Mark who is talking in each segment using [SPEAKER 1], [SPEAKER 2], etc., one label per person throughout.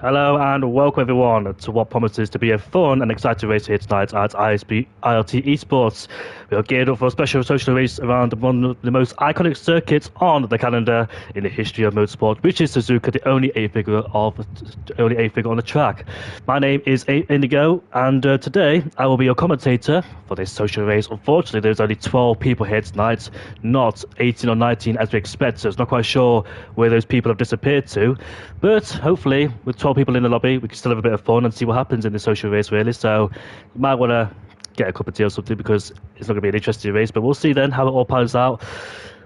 [SPEAKER 1] Hello and welcome everyone to what promises to be a fun and exciting race here tonight at IRT Esports. We are geared up for a special social race around one of the most iconic circuits on the calendar in the history of motorsport, which is Suzuka, the only eight figure on the track. My name is Indigo, and today I will be your commentator for this social race. Unfortunately, there's only 12 people here tonight, not 18 or 19 as we expect. So it's not quite sure where those people have disappeared to, but hopefully with 12 people in the lobby, we can still have a bit of fun and see what happens in the social race, really. So you might want to get a cup of tea or something because it's not going to be an interesting race, but we'll see then how it all pans out.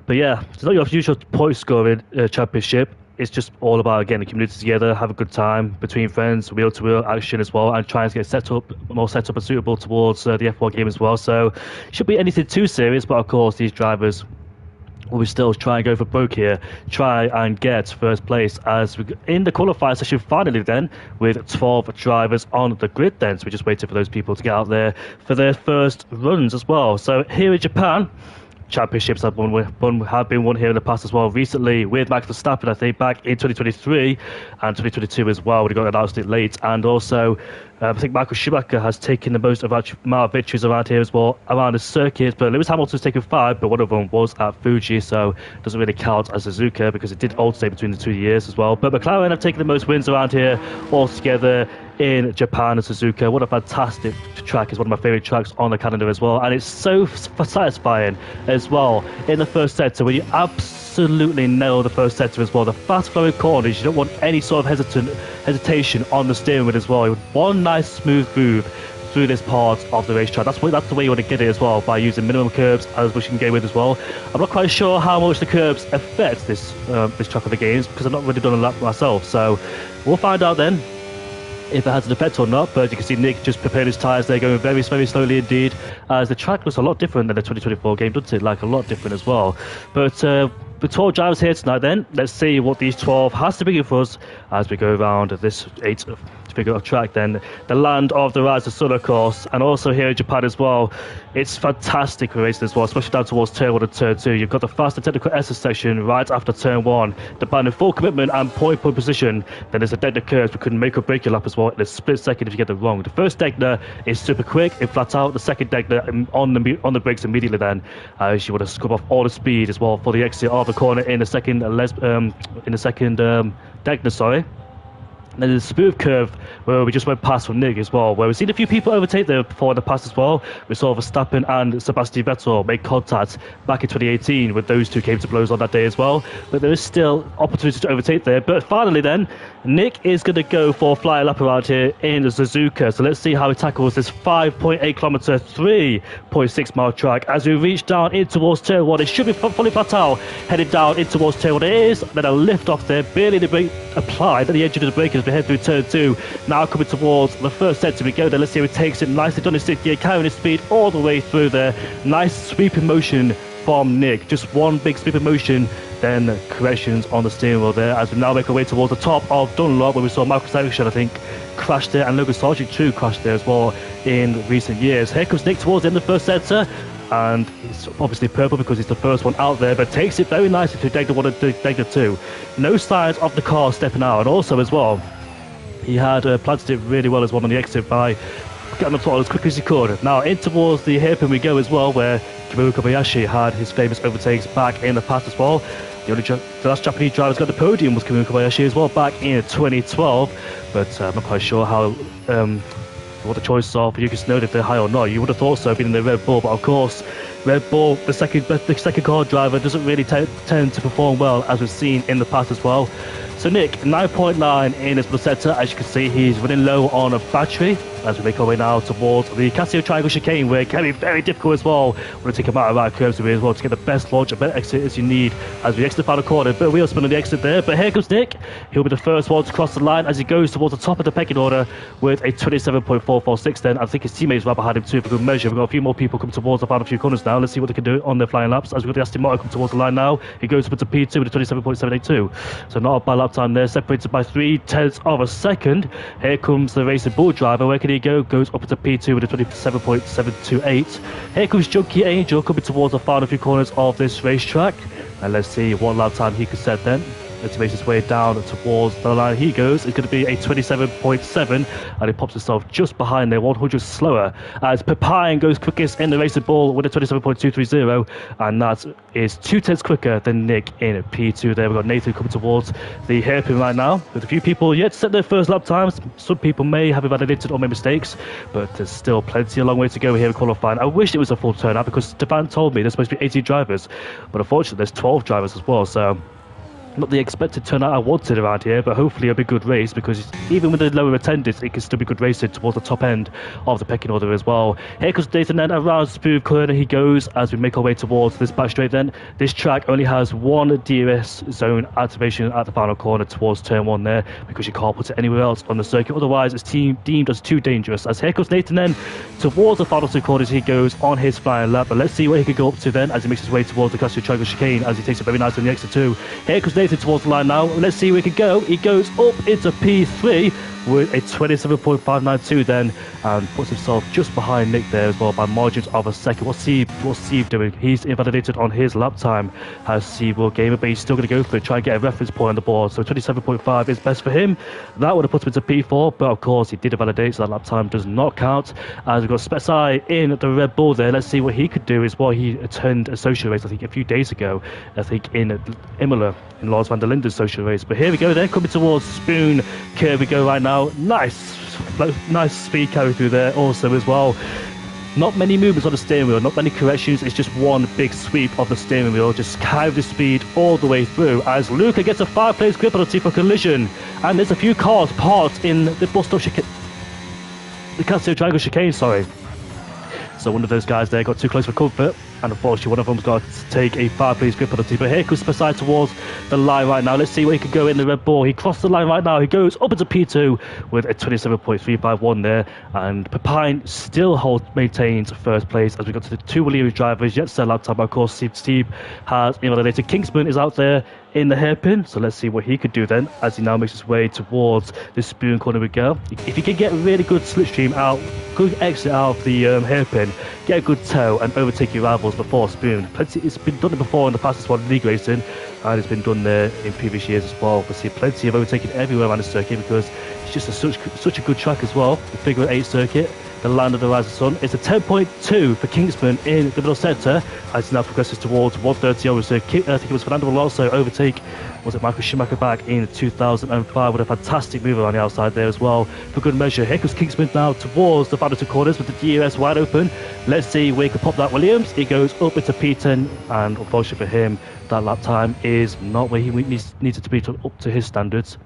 [SPEAKER 1] But yeah, it's not your usual point scoring championship. It's just all about getting the community together, have a good time between friends, wheel-to-wheel action as well, and try and get more set up and suitable towards the F1 game as well. So it should be anything too serious, but of course these drivers will we still try and go for broke here, try and get first place as we in the qualifier session finally then with 12 drivers on the grid then. So we're just waiting for those people to get out there for their first runs as well. So here in Japan, championships have been won here in the past as well. Recently with Max Verstappen, I think back in 2023 and 2022 as well. We got announced it late, and also I think Michael Schumacher has taken the most amount of victories around here as well, around the circuit. But Lewis Hamilton's taken 5, but one of them was at Fuji, so it doesn't really count as Suzuka because it did alternate between the 2 years as well. But McLaren have taken the most wins around here altogether in Japan and Suzuka. What a fantastic track. It's one of my favorite tracks on the calendar as well, and it's so satisfying as well in the first sector when you absolutely nail the first sector as well. The fast flowing corners, you don't want any sort of hesitation on the steering wheel as well. You want one nice smooth move through this part of the racetrack. That's the way you want to get it as well, by using minimum curbs as much you can get with as well. I'm not quite sure how much the curbs affect this track of the games because I've not really done a lap myself, so we'll find out then if it has an effect or not. But you can see Nick just prepared his tyres. They're going very, very slowly indeed, as the track looks a lot different than the 2024 game, doesn't it? Like a lot different as well. But the 12 drivers here tonight then, let's see what these 12 has to bring for us as we go around this 8 figure of track then. The land of the rise of sun, of course, and also here in Japan as well. It's fantastic for racing as well, especially down towards turn 1 and turn 2. You've got the fast and technical essence section right after turn 1, the band in full commitment and point position. Then there's a Degner curve, we can make or break your lap as well in a split second if you get it wrong. The first Degner is super quick and flat out. The second Degner on the brakes immediately then, as you want to scrub off all the speed as well for the exit of the corner in the second Degner, sorry. And then there's a smooth curve where we just went past from Nick as well, where we've seen a few people overtake there before in the past as well. We saw Verstappen and Sebastian Vettel make contact back in 2018 when those two came to blows on that day as well. But there is still opportunity to overtake there. But finally then, Nick is going to go for a fly lap around here in the Suzuka. So let's see how he tackles this 5.8 kilometer, 3.6 mile track as we reach down in towards turn 1. It should be fully flat out, headed down in towards turn 1. It is. Then a lift off there, barely the brake applied at the edge of the brake as we head through turn 2. Now coming towards the first sector we go there. Let's see how he takes it nicely done in 6th gear, carrying his speed all the way through there. Nice sweeping motion from Nick. Just one big sweeping motion, then corrections on the steering wheel there as we now make our way towards the top of Dunlop, where we saw Michael Schumacher, I think, crashed there, and Logan Sargent too crashed there as well in recent years. Here comes Nick towards the end of the first sector, and it's obviously purple because he's the first one out there, but takes it very nicely to Degner 1 and Degner 2. No signs of the car stepping out, and also as well, he had planted it really well as well on the exit by getting up throttle as quick as he could. Now in towards the hairpin we go as well, where Kamui Kobayashi had his famous overtakes back in the past as well. The last Japanese driver that's got the podium was Kamui Kobayashi as well back in 2012, but I'm not quite sure how what the choices are for Yuki Tsunoda, if they're high or not. You would have thought so being in the Red Bull, but of course Red Bull, the second car driver, doesn't really tend to perform well as we've seen in the past as well. So Nick, 9.9 in his sector. As you can see, he's running low on a battery as we make our way now towards the Casio Triangle chicane, where it can be very difficult as well. We're going to take him out of our curves as well to get the best launch and better exit as you need as we exit the final corner. But wheel spin on the exit there. But here comes Nick. He'll be the first one to cross the line as he goes towards the top of the pecking order with a 27.446 then. I think his teammates right behind him too for good measure. We've got a few more people coming towards the final few corners now. Let's see what they can do on their flying laps as we've got the Aston Martin come towards the line now. He goes up to P2 with a 27.782. So not a bad lap time there, separated by 0.3 of a second. Here comes the Racing Bull driver. Where can he go? Goes up to P2 with a 27.728. Here comes Junkie Angel coming towards the final few corners of this racetrack. And let's see what lap time he could set then. as he makes his way down towards the line. He goes, it's going to be a 27.7, and he pops himself just behind there, 100 slower, as Pepine goes quickest in the race of ball with a 27.230, and that is 2/10 quicker than Nick in P2 there. We've got Nathan coming towards the hairpin right now, with a few people yet to set their first lap times. Some people may have invalidated or made mistakes, but there's still plenty a long way to go here in qualifying. I wish it was a full turnout, because Stefan told me there's supposed to be 18 drivers, but unfortunately there's 12 drivers as well, so not the expected turnout I wanted around here, but hopefully it'll be a good race, because even with the lower attendance, it can still be good racing towards the top end of the pecking order as well. Here comes Nathan then around smooth corner he goes as we make our way towards this back straight then. This track only has one DRS zone activation at the final corner towards turn 1 there, because you can't put it anywhere else on the circuit, otherwise it's deemed as too dangerous. As here comes Nathan then towards the final 2 corners he goes on his flying lap, but let's see what he can go up to then as he makes his way towards the Castle Triangle chicane, as he takes it very nice on the exit 2. Here comes Nathan towards the line now. Let's see where he can go. He goes up into P3 with a 27.592 then, and puts himself just behind Nick there as well by margins of a second. What's Steve doing? He's invalidated on his lap time, has Steve will game it, but he's still going to go for it, try and get a reference point on the board. So 27.5 is best for him. That would have put him into P4, but of course he did invalidate, so that lap time does not count. As we've got Spetsai in the Red Bull there. Let's see what he could do as well. He attended a social race, I think, a few days ago, I think in Imola, in Lars van der Linden's social race. But here we go, they're coming towards Spoon. Here we go right now. Nice speed carry through there also as well. Not many movements on the steering wheel, not many corrections, it's just one big sweep of the steering wheel, just carry the speed all the way through, as Luca gets a 5-place grip penalty for collision, and there's a few cars parked in the bus stop chicane, the Castle Triangle chicane, sorry. So one of those guys there got too close for comfort, and unfortunately one of them's got to take a 5-place grip penalty. But here comes Spessai towards the line right now. Let's see where he can go in the Red Bull. He crossed the line right now. He goes up into P2 with a 27.351 there, and Pepine still maintains first place as we got to the 2 Williams drivers. Yet set lap time, of course. Steve has invalidated. Kingsman is out there in the hairpin, so let's see what he could do then as he now makes his way towards the Spoon corner we go. If he can get a really good slipstream out, good exit out of the hairpin, get a good toe and overtake your rivals before Spoon. It's been done before in the past as well in league racing, and it's been done there in previous years as well. We see plenty of overtaking everywhere around the circuit, because it's just such a good track as well. The figure 8 circuit, the land of the rising sun. It's a 10.2 for Kingsman in the middle centre as he now progresses towards 130 over. So I think it was Fernando Alonso overtake, was it Michael Schumacher back in 2005 with a fantastic move on the outside there as well for good measure. Here comes Kingsman now towards the final 2 corners with the DRS wide open. Let's see where he can pop that Williams. He goes up into P10, and unfortunately for him that lap time is not where he needed to be up to his standards.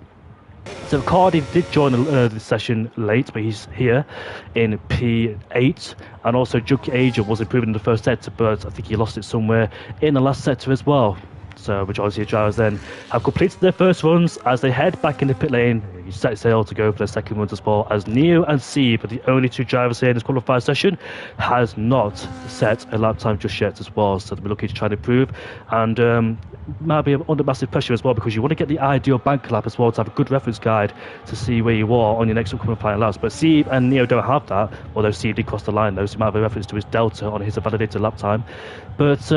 [SPEAKER 1] So Cardi did join the session late, but he's here in P8, and also Junkie Angel was improving in the first sector, but I think he lost it somewhere in the last sector as well. So majority of drivers then have completed their first runs as they head back in the pit lane. You set sail to go for their second runs as well, as Neo and Steve are the only 2 drivers here in this qualified session has not set a lap time just yet as well. So they'll be looking to try to improve, and might be under massive pressure as well, because you want to get the ideal bank lap as well to have a good reference guide to see where you are on your next upcoming final laps. But Steve and Neo don't have that, although Steve did cross the line though, so he might have a reference to his delta on his validated lap time. But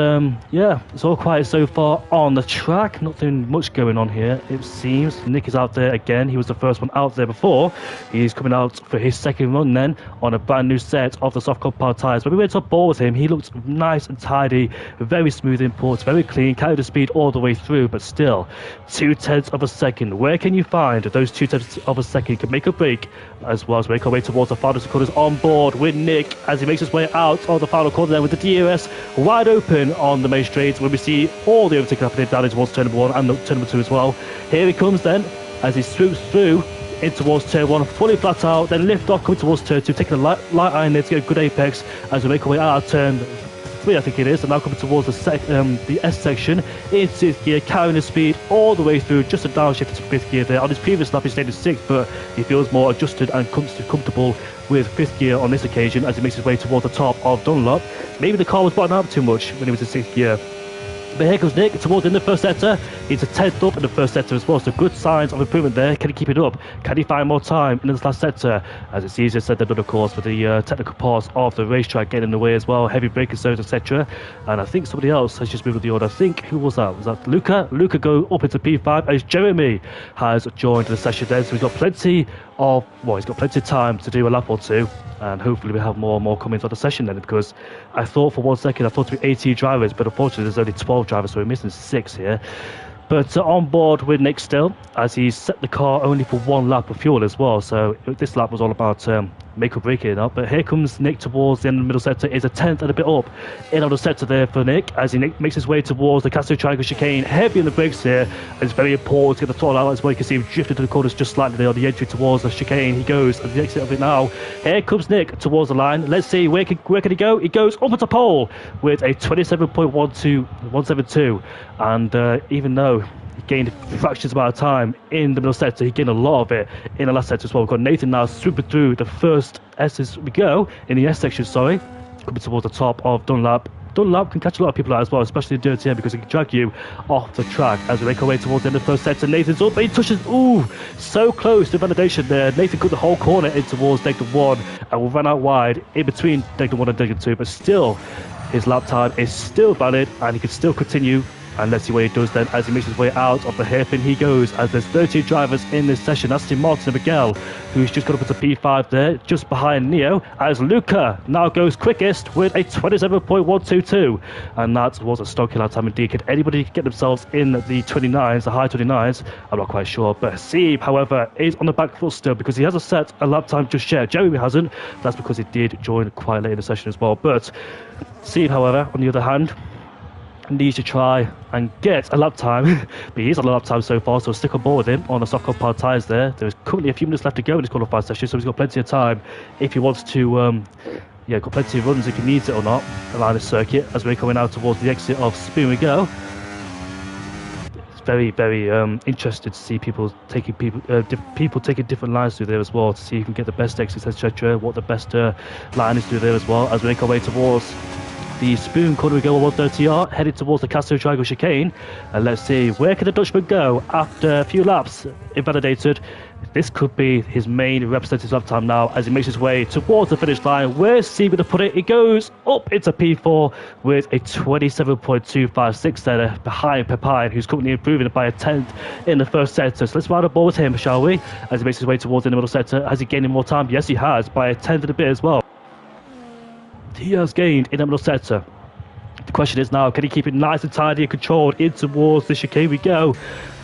[SPEAKER 1] yeah, it's all quiet so far on the track, nothing much going on here it seems. Nick is out there again. He was the first one out there before. He's coming out for his second run then on a brand new set of the soft compound tyres. When we went on board with him, he looked nice and tidy, very smooth imports, very clean, carried the speed all the way through, but still 0.2 of a second. Where can you find those 0.2 of a second can make a break, as well as make our way towards the final 2 corners on board with Nick as he makes his way out of the final corner there with the DRS wide open on the main straight, where we see all the overtaking happening down towards turn number 1 and turn number 2 as well. Here he comes then as he swoops through in towards turn 1, fully flat out, then lift off, coming towards turn 2, taking a light iron there to get a good apex as we make our way out of turn 3, I think it is, and now coming towards the S section in 6th gear, carrying the speed all the way through, just a downshift into 5th gear there. On his previous lap he stayed in 6th, but he feels more adjusted and comfortable with 5th gear on this occasion as he makes his way towards the top of Dunlop. Maybe the car was bottoming out too much when he was in 6th gear. But here comes Nick towards in the first sector. He's a 10th up in the first sector as well, so good signs of improvement there. Can he keep it up? Can he find more time in this last sector? As it's easier said than done, of course, with the technical parts of the racetrack getting in the way as well, heavy braking zones, etc. And I think somebody else has just moved up the order. I think, who was that? Was that Luca? Luca go up into P5 as Jeremy has joined the session then. So he's got plenty of time to do a lap or two. And hopefully we have more and more coming into the session then, because I thought for 1 second, I thought to be 18 drivers, but unfortunately there's only 12 drivers, so we're missing 6 here. But on board with Nick still, as he set the car only for 1 lap of fuel as well. So this lap was all about make or break it up. But here comes Nick towards the end of the middle sector. Is a 10th and a bit up in on the sector there for Nick, as he makes his way towards the Castro Triangle chicane. Heavy on the brakes here. It's very important to get the throttle out as well. You can see him drifting to the corners just slightly there on the entry towards the chicane. He goes at the exit of it now. Here comes Nick towards the line. Let's see, where can he go? He goes up at pole with a 27.172. And even though he gained fractions amount of time in the middle sector, he gained a lot of it in the last sector as well. We've got Nathan now swooping through the first S as we go, in the S section, sorry, coming towards the top of Dunlap. Dunlap can catch a lot of people out as well, especially in Dirty End, because it can drag you off the track. As we make our way towards the end of the first sector, Nathan's up, but he touches, so close to validation there. Nathan cut the whole corner in towards Negative 1, and we ran out wide in between Negative 1 and Negative 2, but still, his lap time is still valid, and he can still continue. And let's see what he does then as he makes his way out of the hairpin. He goes, as there's 13 drivers in this session. That's Tim Martin and Miguel, who's just got up into P5 there, just behind Neo, as Luca now goes quickest with a 27.122. And that was a stocky lap time indeed. Can anybody get themselves in the 29s, the high 29s? I'm not quite sure. But Sieb, however, is on the back foot still, because he hasn't set a lap time just yet. Jeremy hasn't. That's because he did join quite late in the session as well. But Sieb, however, on the other hand, needs to try and get a lap time, but he's on a lap time so far, so stick on board with him on the soft compound tyres there. There's currently a few minutes left to go in this qualifying session, so he's got plenty of time if he wants to, got plenty of runs if he needs it or not around the circuit. As we're coming out towards the exit of Spoon we go. It's very, very interested to see people taking different lines through there as well, to see who can get the best exits, etc., what the best line is through there as well, as we make our way towards the Spoon corner we go on 130R, headed towards the Castro Triangle chicane. And let's see, where can the Dutchman go after a few laps invalidated? This could be his main representative lap time now, as he makes his way towards the finish line. Where's Steve going to put it? He goes up into P4 with a 27.256 there behind Pepine, who's currently improving by a 10th in the first sector. So let's ride aboard with him, shall we? As he makes his way towards the middle sector. Has he gained more time? Yes, he has, by a 10th and a bit as well. He has gained in the middle sector. The question is now, can he keep it nice and tidy and controlled in towards the chicane we go?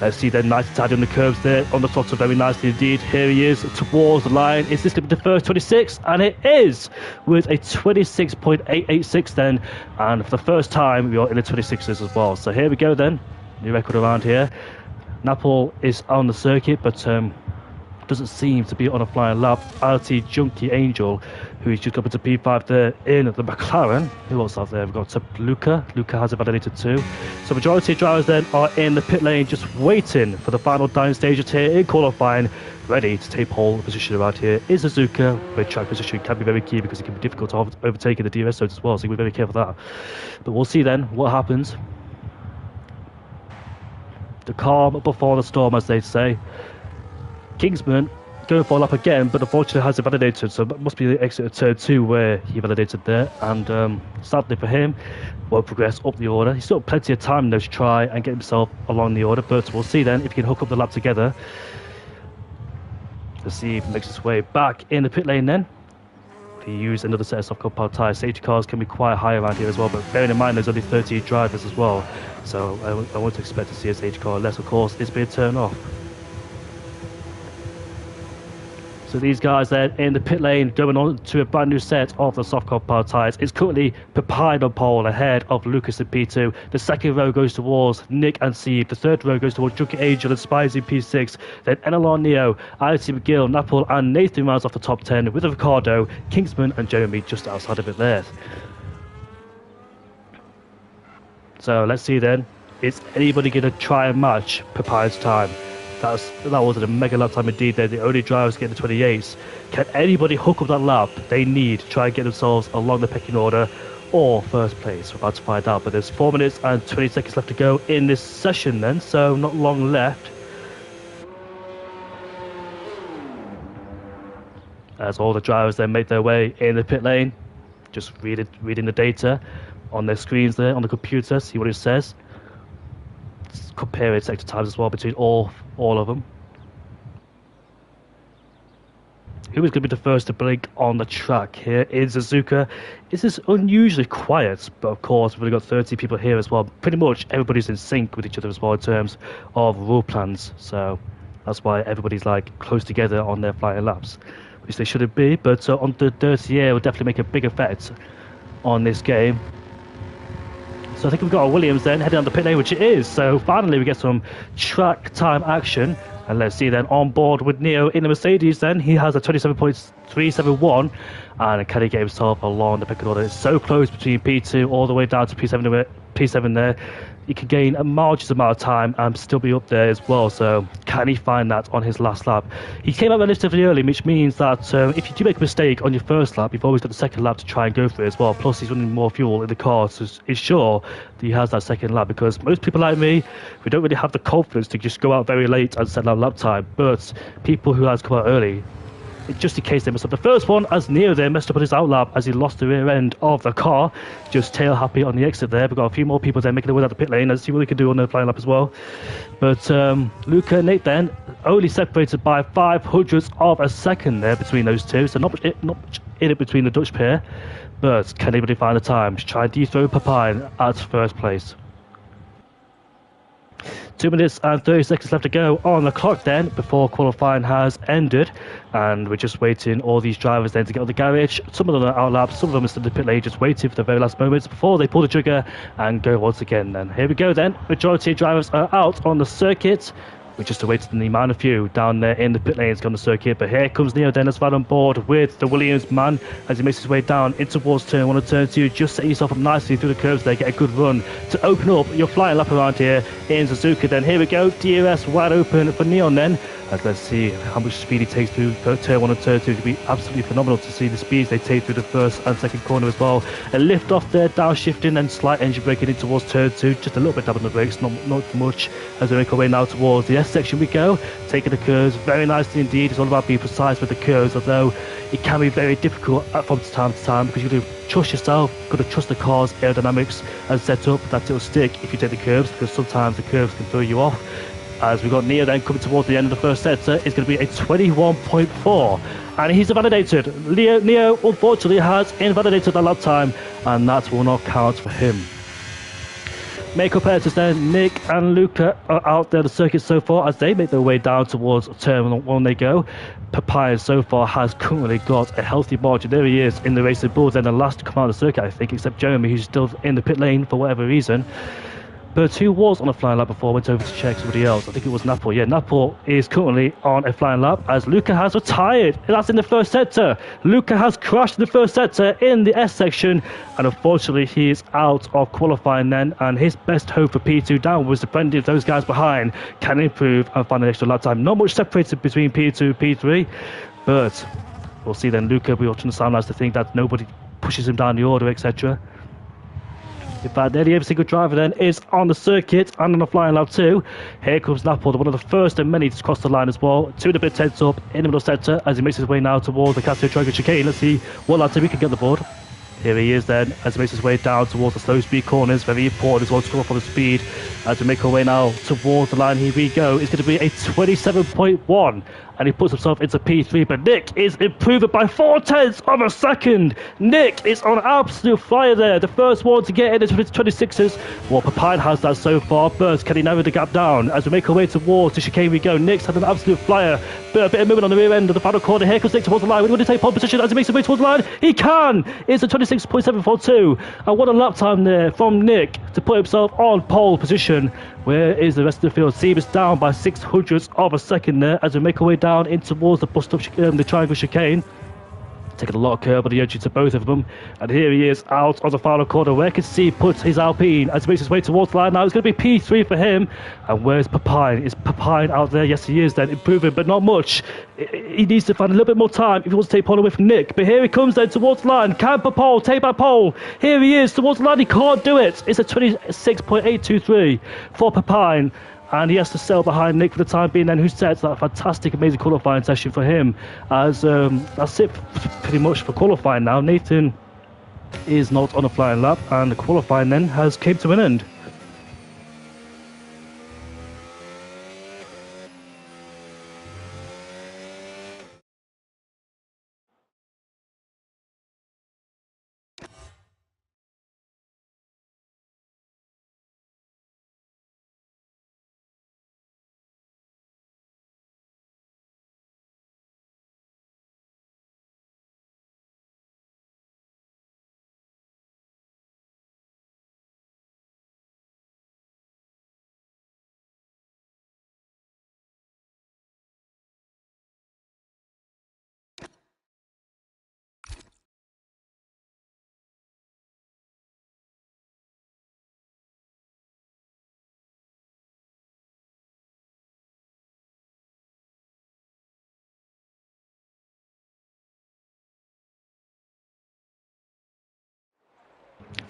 [SPEAKER 1] Let's see then, nice and tidy on the curves there, on the throttle very nicely indeed. Here he is towards the line. Is this going to be the first 26? And it is, with a 26.886 then. And for the first time, we are in the 26s as well. So here we go then, new record around here. Napoli is on the circuit, but doesn't seem to be on a flying lap. IRT Junkie Angel, who's just got into P5 there in the McLaren. Who else out there? We've got Luca. Luca has it validated too. So majority of drivers then are in the pit lane, just waiting for the final dying stages here in qualifying, ready to take pole position around here. Is Azuka, with track position can be very key, because it can be difficult to overtake in the DRS zones as well, so we're very careful of that. But we'll see then what happens. The calm before the storm, as they say. Kingsman going for a lap again, but unfortunately has it validated, so it must be the exit of turn 2 where he validated there. And sadly for him, won't progress up the order. He's still got plenty of time though to try and get himself along the order, but we'll see then if he can hook up the lap together. Let's see if he makes his way back in the pit lane then. He used another set of soft compound tyres. Safety cars can be quite high around here as well, but bearing in mind there's only 30 drivers as well, so I won't expect to see a safety car unless of course it's being turned off. So these guys there in the pit lane going on to a brand new set of the soft compound tyres. It's currently Pepine on pole ahead of Lucas in P2. The second row goes towards Nick and Sieb. The third row goes towards Junkie Angel and Spies in P6. Then NLR Neo, IRT McGill, Napoli and Nathan rounds off the top 10 with Ricardo, Kingsman and Jeremy just outside of it there. So let's see then, is anybody going to try and match Pepine's time? That was a mega lap time indeed. They're the only drivers getting the 28s. Can anybody hook up that lap they need to try and get themselves along the pecking order? or first place. We're about to find out, but there's 4 minutes and 20 seconds left to go in this session then, so not long left. As all the drivers then make their way in the pit lane, just reading the data on their screens there on the computer, see what it says. Just compare it sector times as well between all of them. Who is going to be the first to blink on the track here in Suzuka? This is unusually quiet, but of course we've only got 30 people here as well. Pretty much everybody's in sync with each other as well in terms of rule plans, so that's why everybody's like close together on their flying laps, which they shouldn't be, but on the dirty air will definitely make a big effect on this game. So I think we've got our Williams then heading on the pit lane, which it is. So finally we get some track time action. And let's see then, on board with Neo in the Mercedes then, he has a 27.371, and can he get himself along the pecking order? It's so close between P2 all the way down to P7 there. He can gain a marginal amount of time and still be up there as well, so can he find that on his last lap? He came out relatively early, which means that if you do make a mistake on your first lap, you've always got the second lap to try and go for it as well. Plus he's running more fuel in the car, so it's sure that he has that second lap, because most people like me, we don't really have the confidence to just go out very late and set our lap time, but people who has come out early, just in case they messed up the first one, as Neo there messed up on his outlap as he lost the rear end of the car, just tail happy on the exit there. We've got a few more people there making their way out the pit lane. Let's see what they can do on the flying lap as well. But Luca and Nate then only separated by 500ths of a second there between those two, so not much in it between the Dutch pair, but can anybody find the time to try and dethrone Papine at first place? 2 minutes and 30 seconds left to go on the clock then before qualifying has ended, and we're just waiting all these drivers then to get on the garage. Some of them are out laps, some of them are still in the pit lane just waiting for the very last moments before they pull the trigger and go once again. Then here we go then, majority of drivers are out on the circuit. We're just awaiting the minor few down there in the pit lanes on the circuit, but here comes Neo Dennis right on board with the Williams man as he makes his way down in towards turn 1 and turn 2. Just set yourself up nicely through the curves there, get a good run to open up your flying lap around here in Suzuka. Then here we go, DRS wide open for Neon then, as let's see how much speed he takes through turn 1 and turn 2. It'll be absolutely phenomenal to see the speeds they take through the first and second corner as well. A lift off there, downshifting and slight engine braking in towards turn 2, just a little bit dab on the brakes, not much, as we make our way now towards the S section we go, taking the curves very nicely indeed. It's all about being precise with the curves, although it can be very difficult from time to time, because you've got to trust yourself, you've got to trust the car's aerodynamics and set up that it'll stick if you take the curves, because sometimes the curves can throw you off. As we've got Neo then coming towards the end of the first sector, it's going to be a 21.4, and he's invalidated. Neo unfortunately has invalidated the lap time, and that will not count for him. Main competitors then, Nick and Luca are out there the circuit so far as they make their way down towards turn 1 they go. Papaya so far has currently got a healthy margin. There he is in the Racing Bulls, then the last to come out of the circuit I think, except Jeremy, who's still in the pit lane for whatever reason. But who was on a flying lap before went over to check somebody else? I think it was Napol. Yeah, Napol is currently on a flying lap as Luca has retired. That's in the first sector. Luca has crashed in the first sector in the S section, and unfortunately he is out of qualifying then, and his best hope for P2 down was defending those guys behind can improve and find an extra lap time. Not much separated between P2 and P3, but we'll see then. Luca, we watching the sound nice to think that nobody pushes him down the order, etc. In fact, nearly every single driver then is on the circuit and on the flying lap too. Here comes Napol, one of the first and many to cross the line as well. 2 and a bit tenths up in the middle sector as he makes his way now towards the Casio Triangle chicane. Let's see what lap time he can get on the board. Here he is then as he makes his way down towards the slow speed corners. Very important as well to come up on the speed as we make our way now towards the line. Here we go. It's going to be a 27.1. And he puts himself into P3, but Nick is improving by 0.4 of a second. Nick is on absolute fire there, the first one to get in into his 26s. Well, Papine has that so far, but can he narrow the gap down? As we make our way towards the chicane we go, Nick's had an absolute flyer, but a bit of movement on the rear end of the final corner. Here comes Nick towards the line. We want to take pole position as he makes his way towards the line. He can! It's a 26.742, and what a lap time there from Nick to put himself on pole position. Where is the rest of the field? Seamus down by 0.06 of a second there as we make our way down in towards the bus stop, the triangle chicane. taking a lot of curb on the edge to both of them. And here he is out on the final corner where I can see puts his Alpine as he makes his way towards the line. Now it's going to be P3 for him. And where's Papine? Is Papine out there? Yes, he is then, improving, but not much. He needs to find a little bit more time if he wants to take pole away from Nick. But here he comes then towards the line. Can Papole take back pole? Here he is towards the line. He can't do it. It's a 26.823 for Papine. And he has to sail behind Nick for the time being then, who sets that fantastic, amazing qualifying session for him. As that's it pretty much for qualifying now. Nathan is not on a flying lap, and the qualifying then has came to an end.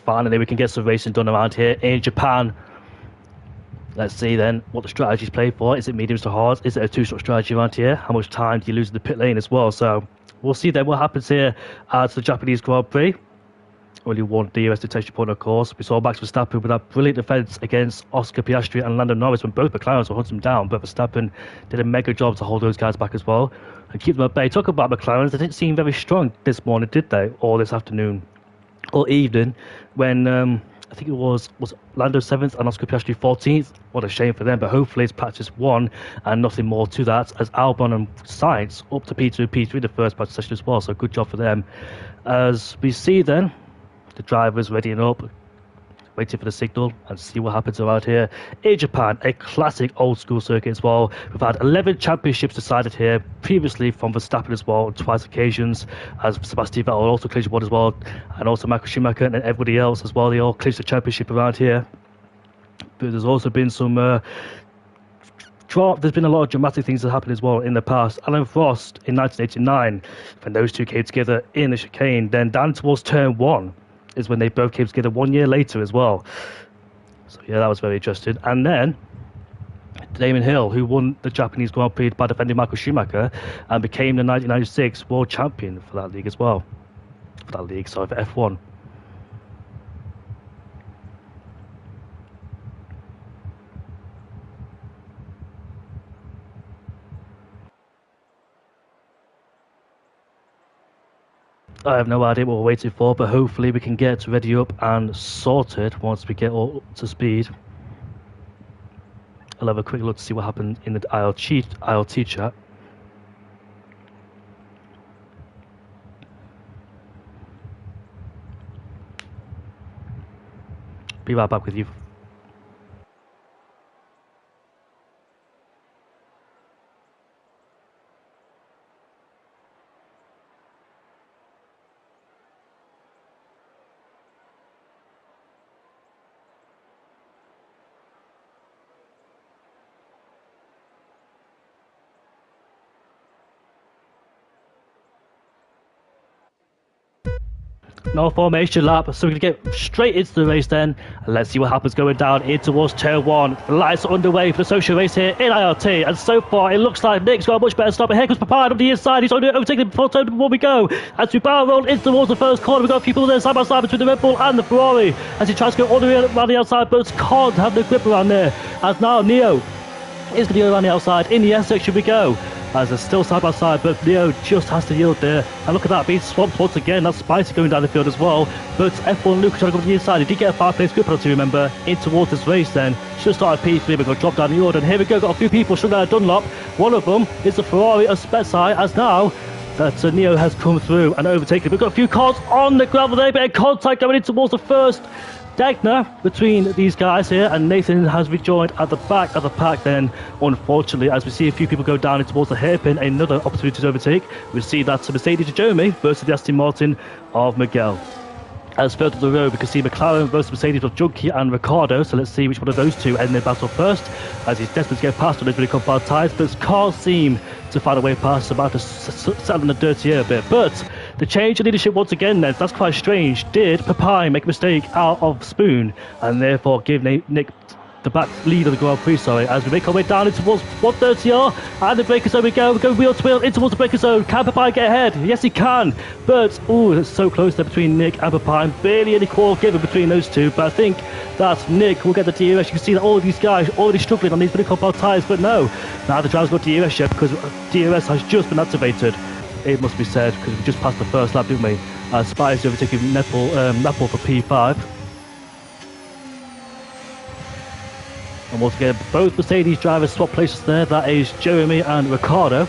[SPEAKER 1] Finally, we can get some racing done around here in Japan. Let's see then what the strategies play for. Is it mediums to hards? Is it a two-stroke strategy around here? How much time do you lose in the pit lane as well? So we'll see then what happens here at the Japanese Grand Prix. Only one DRS detection point, of course. We saw Max Verstappen with that brilliant defence against Oscar Piastri and Lando Norris when both McLarens were hunting him down. But Verstappen did a mega job to hold those guys back as well and keep them at bay. Talk about McLarens, they didn't seem very strong this morning, did they? Or this afternoon or evening when I think it was Lando 7th and Oscar Piastri 14th. What a shame for them, but hopefully it's practice 1 and nothing more to that, as Albon and Sainz up to P2 and P3 the first practice session as well, so good job for them. As we see then, the drivers readying up, waiting for the signal and see what happens around here in Japan. A classic old school circuit as well. We've had 11 championships decided here previously from Verstappen as well on twice occasions, as Sebastian Vettel also clinched one as well, and also Michael Schumacher and everybody else as well. They all clinched the championship around here. But there's also been some there's been a lot of dramatic things that happened as well in the past. Alan Prost in 1989, when those two came together in the chicane, then down towards turn 1 is when they both came together 1 year later as well. So yeah, that was very interesting. And then Damon Hill, who won the Japanese Grand Prix by defending Michael Schumacher and became the 1996 world champion for that league as well. For F1. I have no idea what we're waiting for, but hopefully we can get ready up and sorted once we get all up to speed. I'll have a quick look to see what happened in the IRT chat. Be right back with you. No formation lap, so we're going to get straight into the race then, and let's see what happens going down in towards turn 1. The lights are underway for the social race here in IRT, and so far it looks like Nick's got a much better start. But here comes Papine on the inside. He's only overtaking before turn before we go. As we barrel roll into towards the first corner, we've got a few people there side by side between the Red Bull and the Ferrari as he tries to go all the way around the outside, but can't have the grip around there. As now Neo is going to go around the outside. In the S section we go, as they're still side by side, but Neo just has to yield there. And look at that, being swamped once again. That's Spicy going down the field as well. But F1 Luke trying to go to the inside. He did get a 5-place grip penalty, remember, in towards this race then. Should have started P3, but got dropped down the order. And here we go, got a few people struggling at Dunlop. One of them is the Ferrari of Spetsai, as now that Neo has come through and overtaken. We've got a few cars on the gravel there, but in contact going in towards the first Dagner between these guys here, and Nathan has rejoined at the back of the pack. Then, unfortunately, as we see a few people go down towards the hairpin, another opportunity to overtake. We see that's Mercedes Jeremy versus the Aston Martin of Miguel. As further up the road, we can see McLaren versus Mercedes of Junkie and Ricardo. So let's see which one of those two end their battle first, as he's desperate to get past on his really compound tyres, but can't seem to find a way past. About to settle in the dirty air a bit. But the change in leadership once again, then, that's quite strange. Did Papine make a mistake out of Spoon and therefore give Nick the back lead of the Grand Prix, as we make our way down into towards 130R and the braking zone we go wheel to wheel in towards the braking zone. Can Papine get ahead? Yes, he can, but it's so close there between Nick and Papine. Barely any quarrel given between those two, but I think that Nick will get the DRS. You can see that all of these guys already struggling on these really compound tyres, but no, now the driver's got DRS yet because DRS has just been activated. It must be said, because we just passed the first lap, didn't we? Spice overtaking Nepal for P5. And once again, both Mercedes drivers swap places there. That is Jeremy and Ricardo.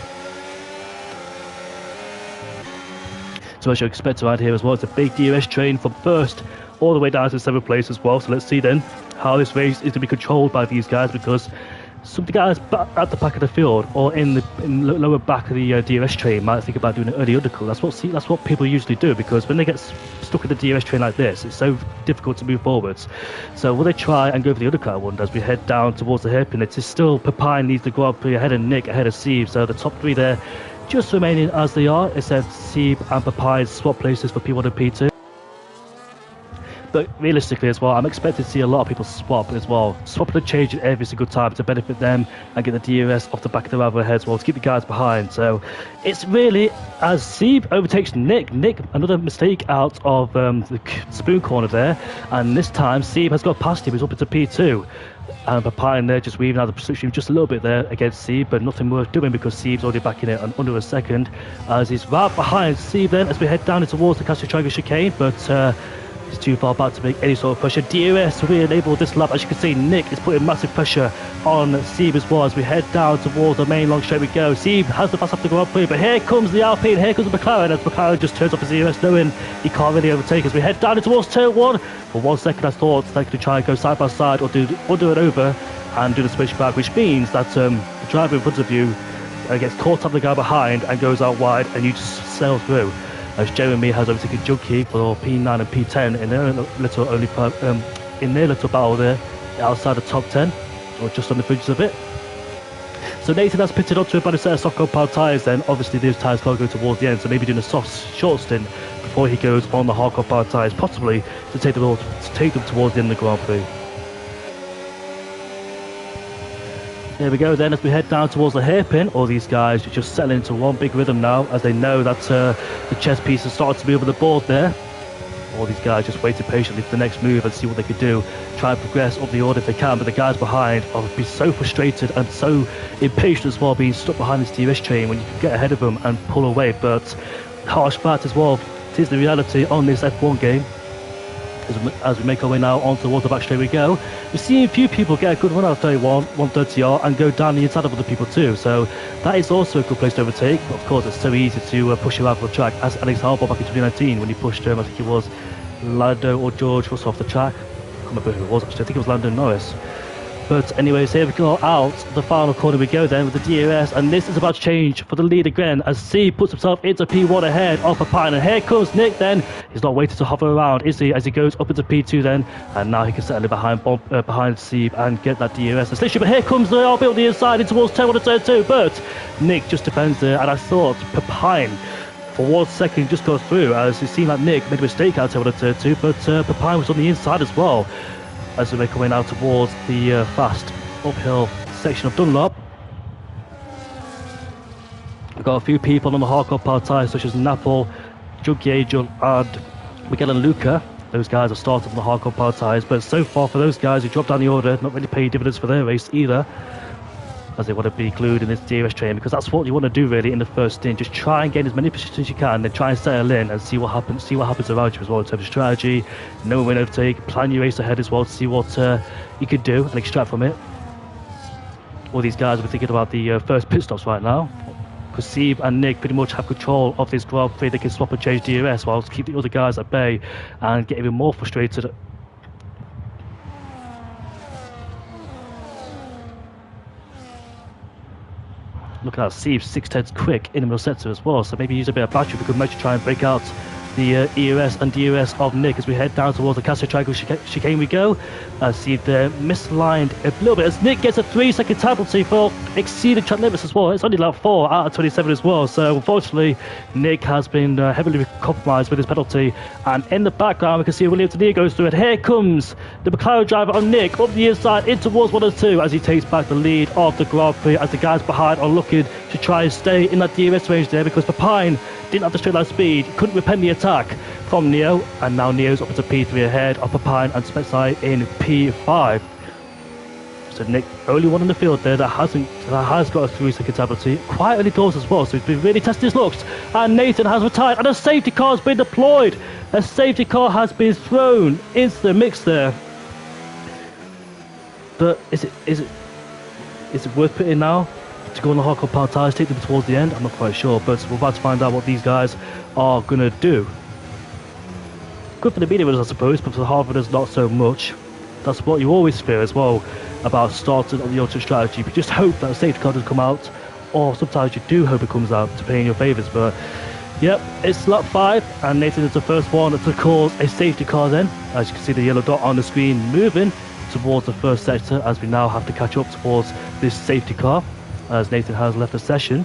[SPEAKER 1] So as you expect around here as well, it's a big DRS train from first all the way down to 7th place as well. So let's see then how this race is going to be controlled by these guys, because some of the guys at the back of the field or in the lower back of the DRS train might think about doing an early undercut. That's what people usually do, because when they get stuck in the DRS train like this, it's so difficult to move forwards. So will they try and go for the undercut? I wonder, as we head down towards the hairpin. It is still Papine needs to go up ahead of Nick, ahead of Steve. So the top three there just remaining as they are. It says Steve and Papine swap places for P1 and P2. But realistically as well, I'm expecting to see a lot of people swap as well. Swapping and changing every single time to benefit them and get the DRS off the back of their other heads as well, to keep the guys behind. So it's really, as Sieb overtakes Nick, another mistake out of the spoon corner there. And this time, Sieb has got past him, he's up into P2. And Papine there just weaving out the position just a little bit there against Sieb, but nothing worth doing because Sieb's already back in it and under a second. As he's right behind Sieb then as we head down towards the Castro Triangle chicane, but he's too far back to make any sort of pressure. DRS will enable this lap. As you can see, Nick is putting massive pressure on Sieb as well as we head down towards the main long straight we go. Sieb has the pass up to go up here, but here comes the Alpine, here comes the McLaren, as McLaren just turns off his DRS, knowing he can't really overtake as we head down towards turn 1. For 1 second I thought they could try and go side by side or do it over and do the switch back, which means that the driver in front of you gets caught up the guy behind and goes out wide and you just sail through. As Jeremy has overtaken Junkie for P9 and P10 in their little battle there outside the top 10, or just on the fringes of it. So Nathan has pitted onto a better set of soft compound tyres then. Obviously those tyres can't go towards the end, so maybe doing a short stint before he goes on the hard compound tyres, possibly to take them towards the end of the Grand Prix. There we go then, as we head down towards the hairpin. All these guys are just settling into one big rhythm now, as they know that the chess piece has started to be over the board there. All these guys just waiting patiently for the next move and see what they could do. Try and progress up the order if they can, but the guys behind are be so frustrated and so impatient as well, being stuck behind this DRS train when you can get ahead of them and pull away. But harsh fact as well, it is the reality on this F1 game. As we make our way now on towards the back straight we go, we're seeing a few people get a good run out of 31, 130R and go down the inside of other people too, so that is also a good place to overtake. But of course it's so easy to push around the track, as Alex Harbaugh back in 2019 when he pushed I think it was Lando or George Russell off the track. I can't remember who it was actually, I think it was Lando Norris. But anyways, here we go out the final corner we go then with the DRS, and this is about to change for the lead again as C puts himself into P1 ahead of Papine, and here comes Nick then. He's not waiting to hover around, is he, as he goes up into P2 then, and now he can settle in behind C and get that DRS. But here comes the RB on the inside in towards turn 1 and turn 2, but Nick just defends there, and I thought Papine for 1 second just goes through, as it seemed like Nick made a mistake out of turn 1 and turn 2, but Papine was on the inside as well. As we make our way now towards the fast uphill section of Dunlop. We've got a few people on the hardcore power tyres such as Napol, Junkie Angel and Miguel and Luca. Those guys have started on the hardcore power tyres, but so far for those guys who dropped down the order, not really paying dividends for their race either, as they want to be glued in this DRS train, because that's what you want to do really in the first stint. Just try and gain as many positions as you can, then try and settle in and see what happens around you as well in terms of strategy, know when to overtake, plan your race ahead as well to see what you could do and extract from it. All these guys are thinking about the first pit stops right now, because Sieb and Nick pretty much have control of this Grand Prix. They can swap and change DRS while keep the other guys at bay and get even more frustrated Look at that, Steve 610's quick in the middle sector as well, so maybe use a bit of battery. We could maybe try and break out the EOS and DOS of Nick as we head down towards the Castle Triangle chicane we go. See the misaligned a little bit as Nick gets a 3-second time penalty for exceeding track limits as well. It's only like 4 out of 27 as well, so unfortunately Nick has been heavily compromised with his penalty. And in the background we can see William Tania goes through it. Here comes the McLaren driver on Nick up the inside in towards 1 and 2 as he takes back the lead of the Grand Prix, as the guys behind are looking to try and stay in that DRS range there, because Papine didn't have the straight line speed, couldn't repel the attack from Neo, and now Neo's up to P3 ahead of Papine and Spetside in P5. So Nick, only one in the field there that has got a 3-second penalty. Quite early doors as well, so he's been really testing his looks. And Nathan has retired, and a safety car has been deployed. A safety car has been thrown into the mix there. But is it worth putting now to go on the hardcore power tires, take them towards the end? I'm not quite sure, but we're about to find out what these guys are gonna do. Good for the medium runners, I suppose, but for the hard runners, not so much. That's what you always fear as well about starting on the ultimate strategy. But just hope that a safety car does come out, or sometimes you do hope it comes out to play in your favours. But yep, it's lap 5, and Nathan is the first one to cause a safety car then. As you can see the yellow dot on the screen moving towards the first sector, as we now have to catch up towards this safety car, as Nathan has left the session.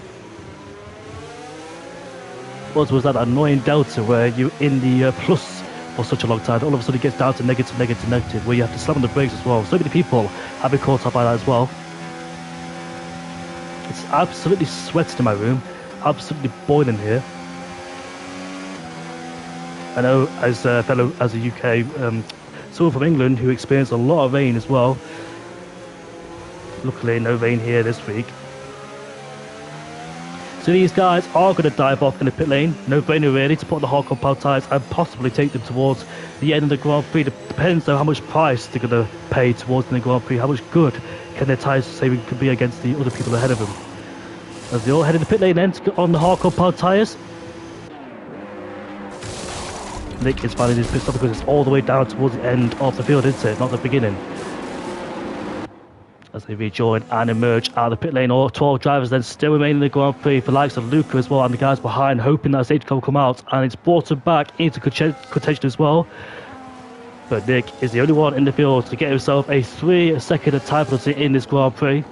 [SPEAKER 1] What was that annoying delta where you're in the plus for such a long time, all of a sudden it gets down to negative, where you have to slam on the brakes as well. So many people have been caught up by that as well. It's absolutely sweating in my room, absolutely boiling here. I know as a UK someone from England who experienced a lot of rain as well. Luckily no rain here this week. So these guys are going to dive off in the pit lane. No brainer really to put on the hard compound tyres and possibly take them towards the end of the Grand Prix. Depends on how much price they're going to pay towards the Grand Prix. How much good can their tyres saving can be against the other people ahead of them. As they all head in the pit lane then on the hard compound tyres. Nick is finding his pit stop because it's all the way down towards the end of the field, isn't it? Not the beginning. As they rejoin and emerge out of the pit lane, all 12 drivers then still remain in the Grand Prix for the likes of Luca as well, and the guys behind hoping that safety car will come out, and it's brought him back into contention as well. But Nick is the only one in the field to get himself a 3-second time penalty in this Grand Prix.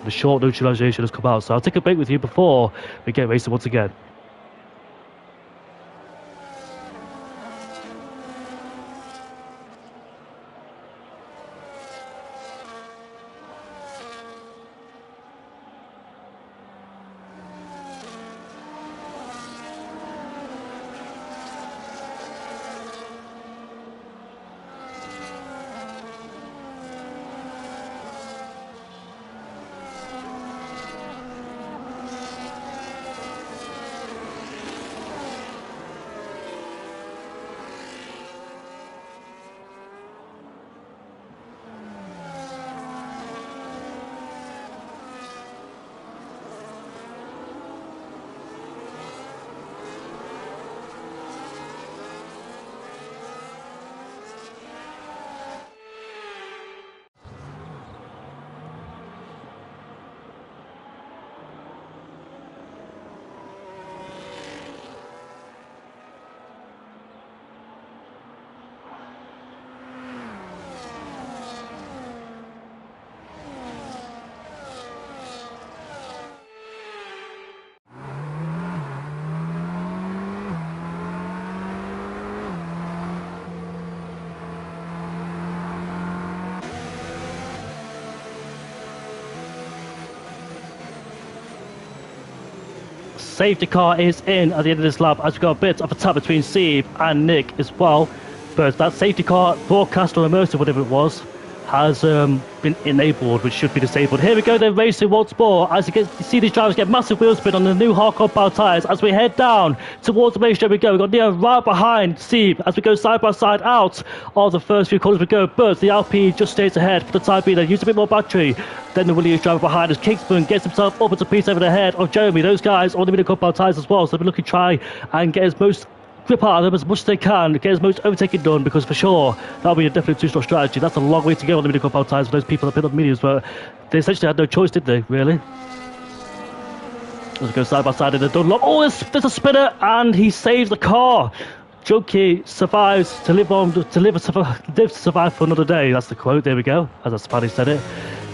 [SPEAKER 1] The short neutralisation has come out, so I'll take a break with you before we get racing once again. Safety car is in at the end of this lap, as we've got a bit of a tap between Steve and Nick as well. But that safety car, broadcast or immersive, whatever it was, has been enabled, which should be disabled. Here we go, they're racing once more as you see these drivers get massive wheel spin on the new hard compound tyres as we head down towards the main straight we go. We've got Neo right behind Steve as we go side by side out of the first few corners we go, but the Alpine just stays ahead for the time being. They use a bit more battery than the Williams driver behind as Kingsman gets himself up into P7 ahead of Jeremy. Those guys on the middle compound tyres as well, so they'll be looking to try and get as most grip out of them as much as they can, get as much overtaking done, because for sure that'll be a definite two-stroke strategy. That's a long way to go on the middle compound tyres for those people that pit up mediums, but they essentially had no choice, did they, really? Let's go side by side in the Dunlop. Oh, there's a spinner, and he saves the car. Junkie survives to live to survive for another day. That's the quote. There we go, as Spanish said it.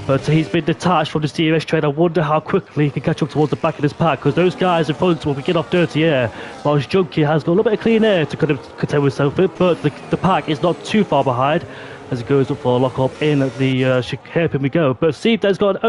[SPEAKER 1] But he's been detached from this DRS train. I wonder how quickly he can catch up towards the back of this pack, because those guys in front will be getting off dirty air, whilst Junkie has got a little bit of clean air to kind of contend with himself with. But the pack is not too far behind as he goes up for a lock up in the hairpin we go. But Sieb there's got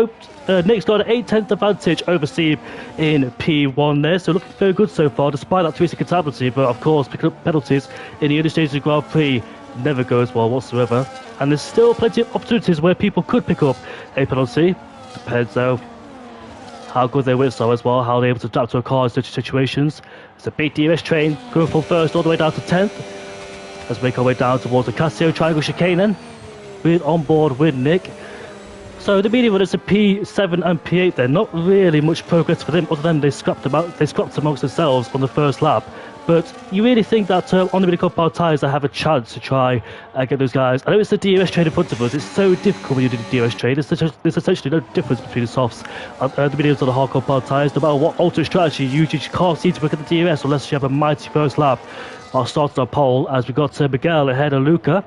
[SPEAKER 1] Nick's got an 8/10 advantage over Sieb in P1 there, so looking very good so far despite that 3-second penalty. But of course, picking up penalties in the early stages of Grand Prix never goes well whatsoever, and there's still plenty of opportunities where people could pick up a penalty. Depends though how good their wits are as well, how they're able to adapt to a car in such situations. It's a big DRS train going from first all the way down to 10th as we make our way down towards the Casio Triangle chicane then, with on board with Nick. So the medium runners are P7 and P8 there, not really much progress for them other than they scrapped amongst themselves on the first lap. But you really think that on the mini compound tyres they have a chance to try and get those guys. I know it's the DRS train in front of us. It's so difficult when you do the DRS train. There's essentially no difference between the softs and the mediums or the hard compound tyres. No matter what alternate strategy you use, you can't seem to work at the DRS unless you have a mighty first lap. I'll start on pole as we got Miguel ahead of Luca.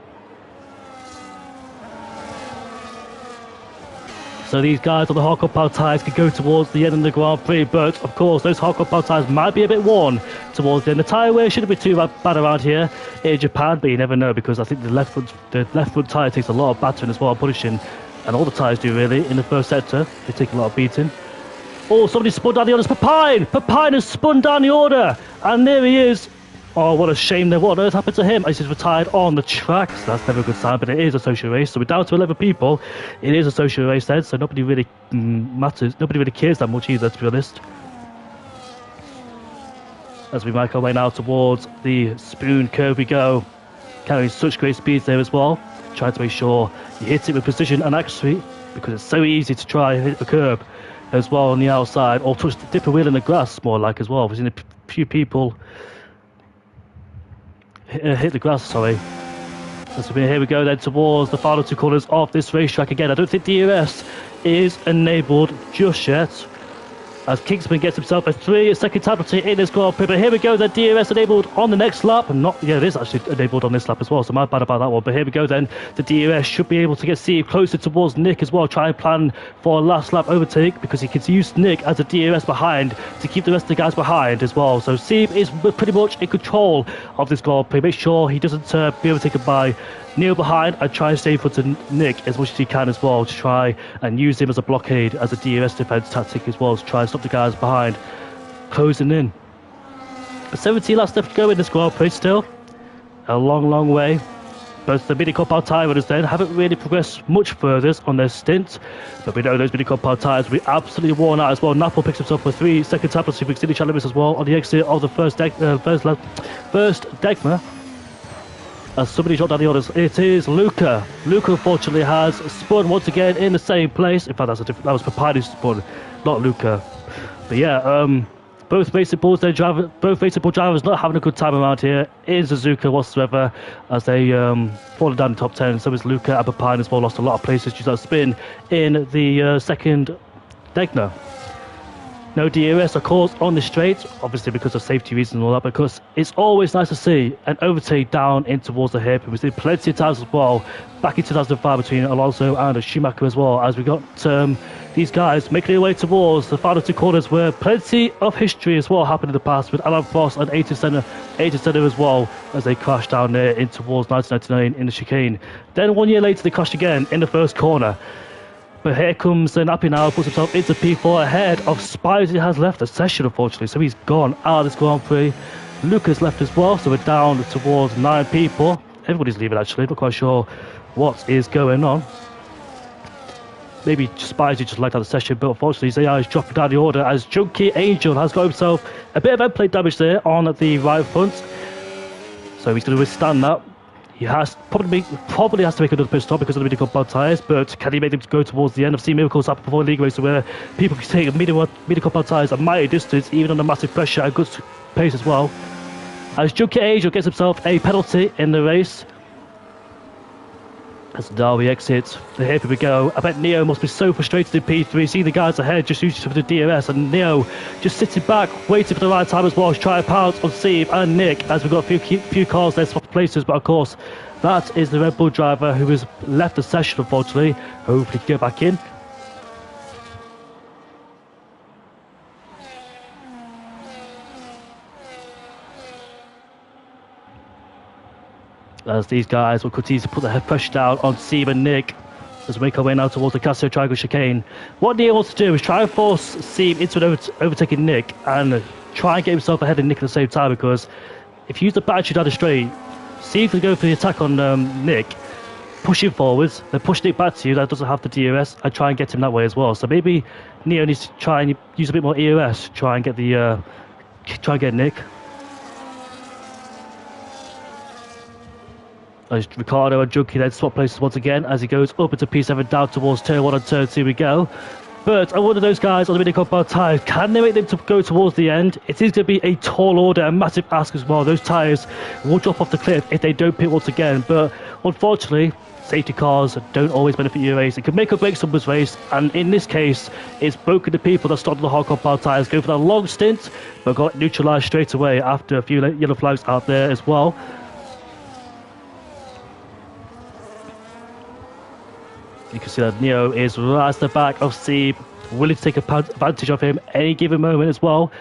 [SPEAKER 1] So these guys on the hard compound tyres can go towards the end of the Grand Prix, but of course those hard compound tyres might be a bit worn towards the end. The tyre wear shouldn't be too bad around here in Japan, but you never know, because I think the left front tyre takes a lot of battering as well, and punishing, and all the tyres do really in the first sector. They take a lot of beating. Oh, somebody spun down the order. It's Papine! Papine has spun down the order, and there he is. Oh, what a shame there. What on earth happened to him? He's retired on the track, so that's never a good sign, but it is a social race. So we're down to 11 people. It is a social race then, so nobody really matters. Nobody really cares that much either, to be honest. As we make our way now towards the spoon curve we go. Carrying such great speeds there as well. Trying to make sure you hit it with precision and accuracy, because it's so easy to try and hit the curb as well on the outside, or touch the dip a wheel in the grass more like as well. We've seen a few people hit the grass, sorry. So here we go then towards the final two corners of this racetrack again. I don't think DRS is enabled just yet, as Kingsman gets himself a 3-second penalty in this Grand Prix. But here we go, the DRS enabled on the next lap. It is actually enabled on this lap as well, so my bad about that one. But here we go then, the DRS should be able to get Steve closer towards Nick as well. Try and plan for a last lap overtake, because he can use Nick as a DRS behind to keep the rest of the guys behind as well. So Steve is pretty much in control of this Grand Prix. Make sure he doesn't be overtaken by Neil behind, and try and stay in front of Nick as much as he can as well, to try and use him as a blockade, as a DRS defense tactic as well, to try and stop the guys behind closing in. 17 laps left to go in this Grand Prix still. A long way. But the mini compound tyre runners then haven't really progressed much further on their stint, but we know those mini compound tyres will be absolutely worn out as well. Napoli picks himself a 3-second penalty for extending limits as well on the exit of the first Degma. As somebody dropped down the orders, it is Luca. Luca unfortunately has spun once again in the same place. In fact, that was Papine who spun, not Luca. But yeah, both racing bulls drivers not having a good time around here in Suzuka whatsoever, as they fallen down the top 10. So is Luca, and Papine as well lost a lot of places due to that spin in the second Degna. No DRS, of course, on the straight, obviously because of safety reasons and all that, because it's always nice to see an overtake down in towards the hairpin. We've seen plenty of times as well, back in 2005 between Alonso and Schumacher as well, as we got these guys making their way towards the final two corners, where plenty of history as well happened in the past with Alan Prost and 80 Senna as well, as they crashed down there in towards 1999 in the chicane. Then 1 year later they crashed again in the first corner. But here comes Nappy now, puts himself into P4 ahead of Spidey, who has left the session unfortunately, so he's gone out of this Grand Prix. Lucas left as well, so we're down towards 9 people. Everybody's leaving actually, not quite sure what is going on. Maybe Spidey just liked out the session, but unfortunately Zaya is dropping down the order, as Junkie Angel has got himself a bit of end plate damage there on the right front. So he's going to withstand that. He has probably has to make another pit stop because of the mini compound tyres, but can he make them go towards the end? I've seen miracles happen before in league races where people can take mini compound tyres a mighty distance, even under massive pressure at good pace as well. As Junkie Angel gets himself a penalty in the race. As now we exit, here we go. I bet Neo must be so frustrated in P3, seeing the guys ahead just using for the DRS, and Neo just sitting back, waiting for the right time as well to try and pounce on Steve and Nick, as we've got a few cars there swapping places, but of course, that is the Red Bull driver who has left the session, unfortunately. Hopefully get back in. As these guys will continue to put their pressure down on Steve and Nick as we make our way now towards the Casio Triangle chicane. What Neo wants to do is try and force Steve into an overtaking Nick and try and get himself ahead of Nick at the same time, because if you use the battery down the straight, Steve can go for the attack on Nick, push him forwards, then push Nick back to you that doesn't have the DRS, and try and get him that way as well. So maybe Neo needs to try and use a bit more EOS, try and get Nick. As Ricardo and Junkie then swap places once again as he goes up into P7 down towards turn 1 and turn 2 we go. But I wonder those guys on the mini compound tyres, can they make them to go towards the end? It is going to be a tall order, a massive ask as well. Those tyres will drop off the cliff if they don't pit once again. But unfortunately, safety cars don't always benefit your race. It can make or break someone's race, and in this case, it's broken the people that started the hard compound tyres, go for that long stint, but got neutralised straight away after a few yellow flags out there as well. You can see that Neo is right at the back of Steve, willing to take advantage of him any given moment as well.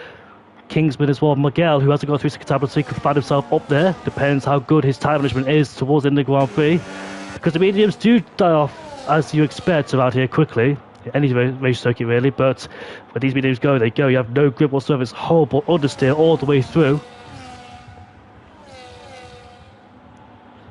[SPEAKER 1] Kingsman as well, Miguel, who hasn't got through second time, so he could find himself up there. Depends how good his time management is towards the end of the Grand Prix. Because the mediums do die off, as you expect, around here quickly. Any race circuit really, but when these mediums go, they go. You have no grip whatsoever. It's horrible understeer all the way through.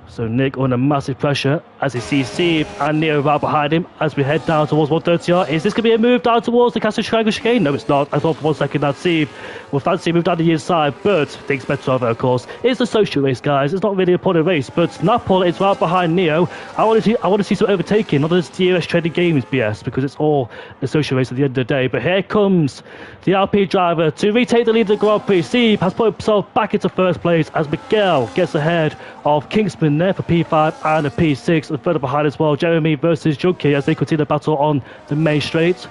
[SPEAKER 1] So Nick under massive pressure as he sees Steve and Neo right behind him as we head down towards 130R. Is this going to be a move down towards the Castle Triangle chicane? No, it's not. I thought for 1 second that Steve will fancy a move down the inside, but things better over, of course. It's a social race, guys. It's not really a point race, but Napol is right behind Neo. I want to see some overtaking, not this DRS trading games BS, because it's all a social race at the end of the day. But here comes the RP driver to retake the lead of the Grand Prix. Steve has put himself back into first place as Miguel gets ahead of Kingsman there for P5 and a P6, and further behind as well, Jeremy versus Junkie as they continue the battle on the main straight.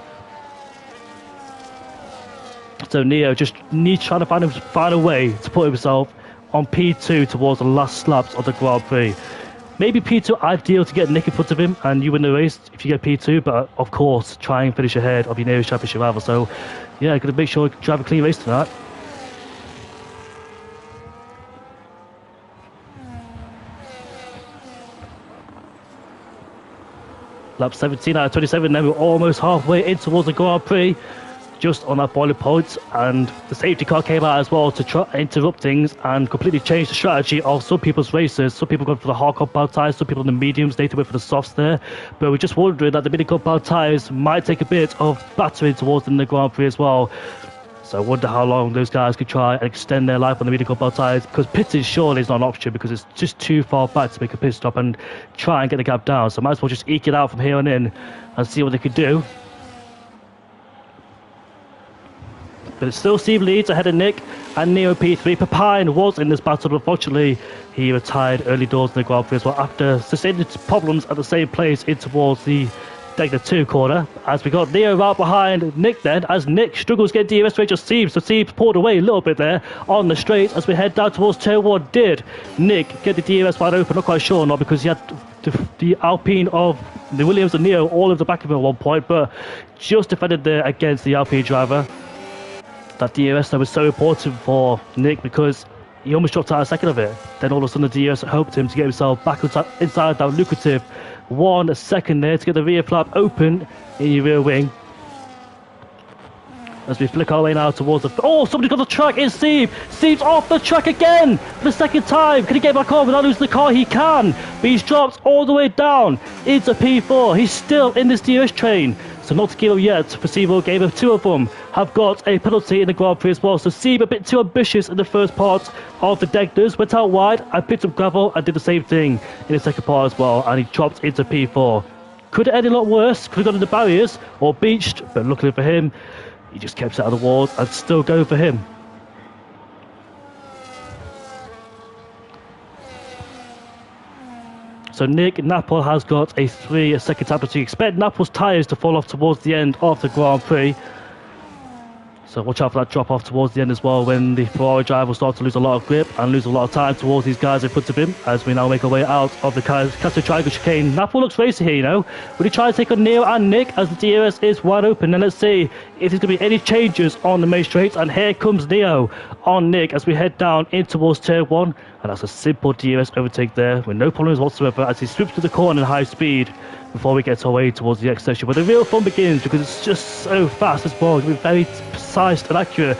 [SPEAKER 1] So Neo just needs trying to find a way to put himself on P2 towards the last laps of the Grand Prix. Maybe P2 ideal to get Nick in front of him and you win the race if you get P2, but of course try and finish ahead of your nearest championship rival. So yeah, got to make sure you drive a clean race tonight. Lap 17 out of 27, then we're almost halfway in towards the Grand Prix, just on that boiling point, and the safety car came out as well to try interrupt things and completely change the strategy of some people's races. Some people going for the hard compound tyres, some people in the mediums, they went for the softs there, but we're just wondering that the mini compound tyres might take a bit of battering towards the Grand Prix as well. So I wonder how long those guys could try and extend their life on the mini compound tyres, because pitting surely is not an option because it's just too far back to make a pit stop and try and get the gap down. So might as well just eke it out from here on in and see what they could do. But it's still Steve leads ahead of Nick and Neo P3. Papine was in this battle, but unfortunately he retired early doors in the Grand Prix as well after sustaining problems at the same place in towards the Degner 2 corner, as we got Neo right behind Nick then, as Nick struggles to get DRS range of Steve, so Steve pulled away a little bit there on the straight as we head down towards turn 1. Did Nick get the DRS wide open? Not quite sure, not because he had the Alpine of the Williams and Neo all over the back of him at one point, but just defended there against the Alpine driver. That DRS though was so important for Nick because he almost dropped out a second of it. Then all of a sudden the DRS helped him to get himself back inside that lucrative 1 second there to get the rear flap open in your rear wing. As we flick our way now towards the... Oh, somebody got the track, it's Steve! Steve's off the track again for the second time! Can he get back on without losing the car? He can! But he's dropped all the way down into P4. He's still in this DRS train. So not to give up yet for Steve Game of 2 of them have got a penalty in the Grand Prix as well. So Steve a bit too ambitious in the first part of the Degners, went out wide and picked up gravel and did the same thing in the second part as well, and he dropped into P4. Could have ended a lot worse, could have gone in the barriers or beached, but luckily for him, he just kept out of the walls and still go for him. So Nick Napol has got a 3-second tap, so you expect Napol's tyres to fall off towards the end of the Grand Prix. So watch out for that drop off towards the end as well, when the Ferrari driver will start to lose a lot of grip and lose a lot of time towards these guys in front of him, as we now make our way out of the Castro Triangle chicane. Napol looks racy here, you know. Will he try to take on Neo and Nick as the DRS is wide open? And let's see if there's going to be any changes on the main straight. And here comes Neo on Nick as we head down in towards turn 1. And that's a simple DRS overtake there with no problems whatsoever as he swoops to the corner in high speed before we get our way towards the next section, where the real fun begins, because it's just so fast as well. It's going to be very precise and accurate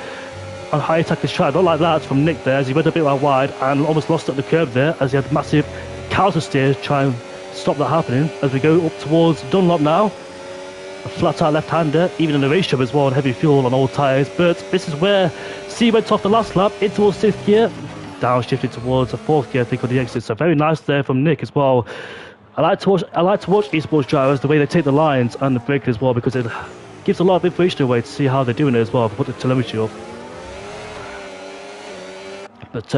[SPEAKER 1] on high attack this track. Not like that from Nick there, as he went a bit more wide and almost lost at the curb there, as he had massive counter steer to try and stop that happening. As we go up towards Dunlop now, a flat out left-hander, even in the race job as well, and heavy fuel on all tyres. But this is where C went off the last lap in towards 5th gear, downshifted towards a 4th gear, I think, on the exit. So very nice there from Nick as well. I like to watch esports drivers, the way they take the lines and the brake as well, because it gives a lot of information away to see how they're doing it as well, put the telemetry up. But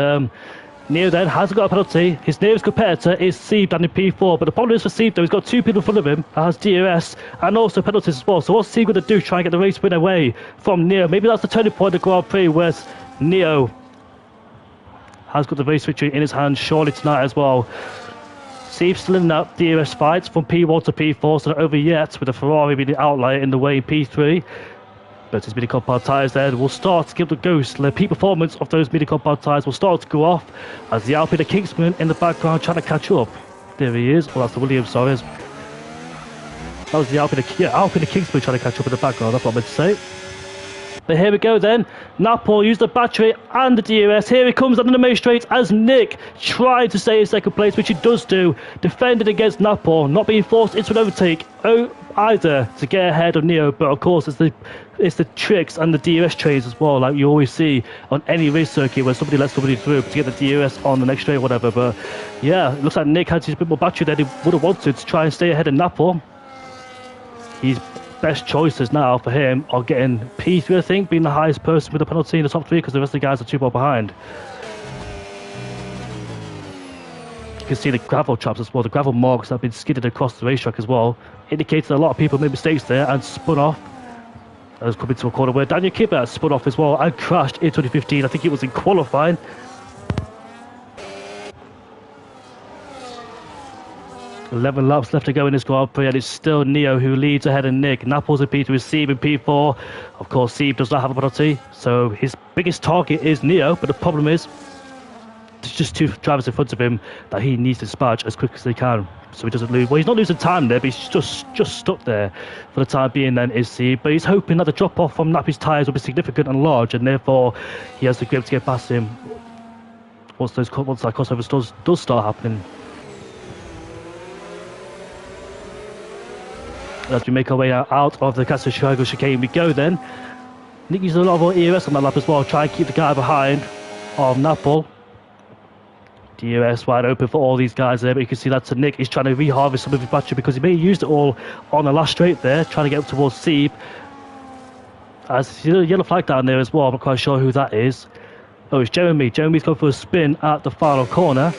[SPEAKER 1] Neo then hasn't got a penalty. His nearest competitor is Sieb down in P4, but the problem is for Sieb though, he's got 2 people in front of him that has DRS and also penalties as well. So what's Sieb going to do? Try and get the race win away from Neo. Maybe that's the turning point of the Grand Prix, where Neo has got the race victory in his hands surely tonight as well. Sieb still in that DRS fight from P1 to P4, so not over yet, with the Ferrari being the outlier in the way in P3. But his midi-compound tyres there will start to give the ghost. The peak performance of those midi-compound tyres will start to go off as the Alpine Kingsman in the background trying to catch up. There he is. Well, that's the Williams, sorry. That was the Alpine Kingsman trying to catch up in the background, that's what I meant to say. But here we go then. Napol used the battery and the DRS. Here he comes on the main straight as Nick tried to stay in second place, which he does do, defending against Napol, not being forced into an overtake either to get ahead of Neo. But of course, it's the tricks and the DRS trains as well, like you always see on any race circuit where somebody lets somebody through to get the DRS on the next straight or whatever. But yeah, it looks like Nick had a bit more battery than he would have wanted to try and stay ahead of Napol. His best choices now for him are getting P3, I think, being the highest person with a penalty in the top 3, because the rest of the guys are 2 more behind. You can see the gravel traps as well, the gravel marks that have been skidded across the racetrack as well, indicates that a lot of people made mistakes there and spun off. That was coming to a corner where Daniel Kibbe spun off as well and crashed in 2015. I think it was in qualifying. 11 laps left to go in this Grand Prix, and it's still Neo who leads ahead of Nick. Naples in P3 with Sieb in P4. Of course, Sieb does not have a penalty, so his biggest target is Neo, but the problem is there's just 2 drivers in front of him that he needs to dispatch as quick as he can, so he doesn't lose. Well, he's not losing time there, but he's just stuck there for the time being then, is Sieb. But he's hoping that the drop-off from Nappy's tyres will be significant and large, and therefore he has the grip to get past him once that crossover does start happening. As we make our way out of the Castro Triangle chicane we go then. Nick uses a lot of ERS on that lap as well, try and keep the guy behind of Napol. DRS wide open for all these guys there, but you can see that's to Nick. He's trying to re-harvest some of his battery because he may have used it all on the last straight there, trying to get up towards Sieb. As a yellow flag down there as well, I'm not quite sure who that is. Oh, it's Jeremy. Jeremy's going for a spin at the final corner.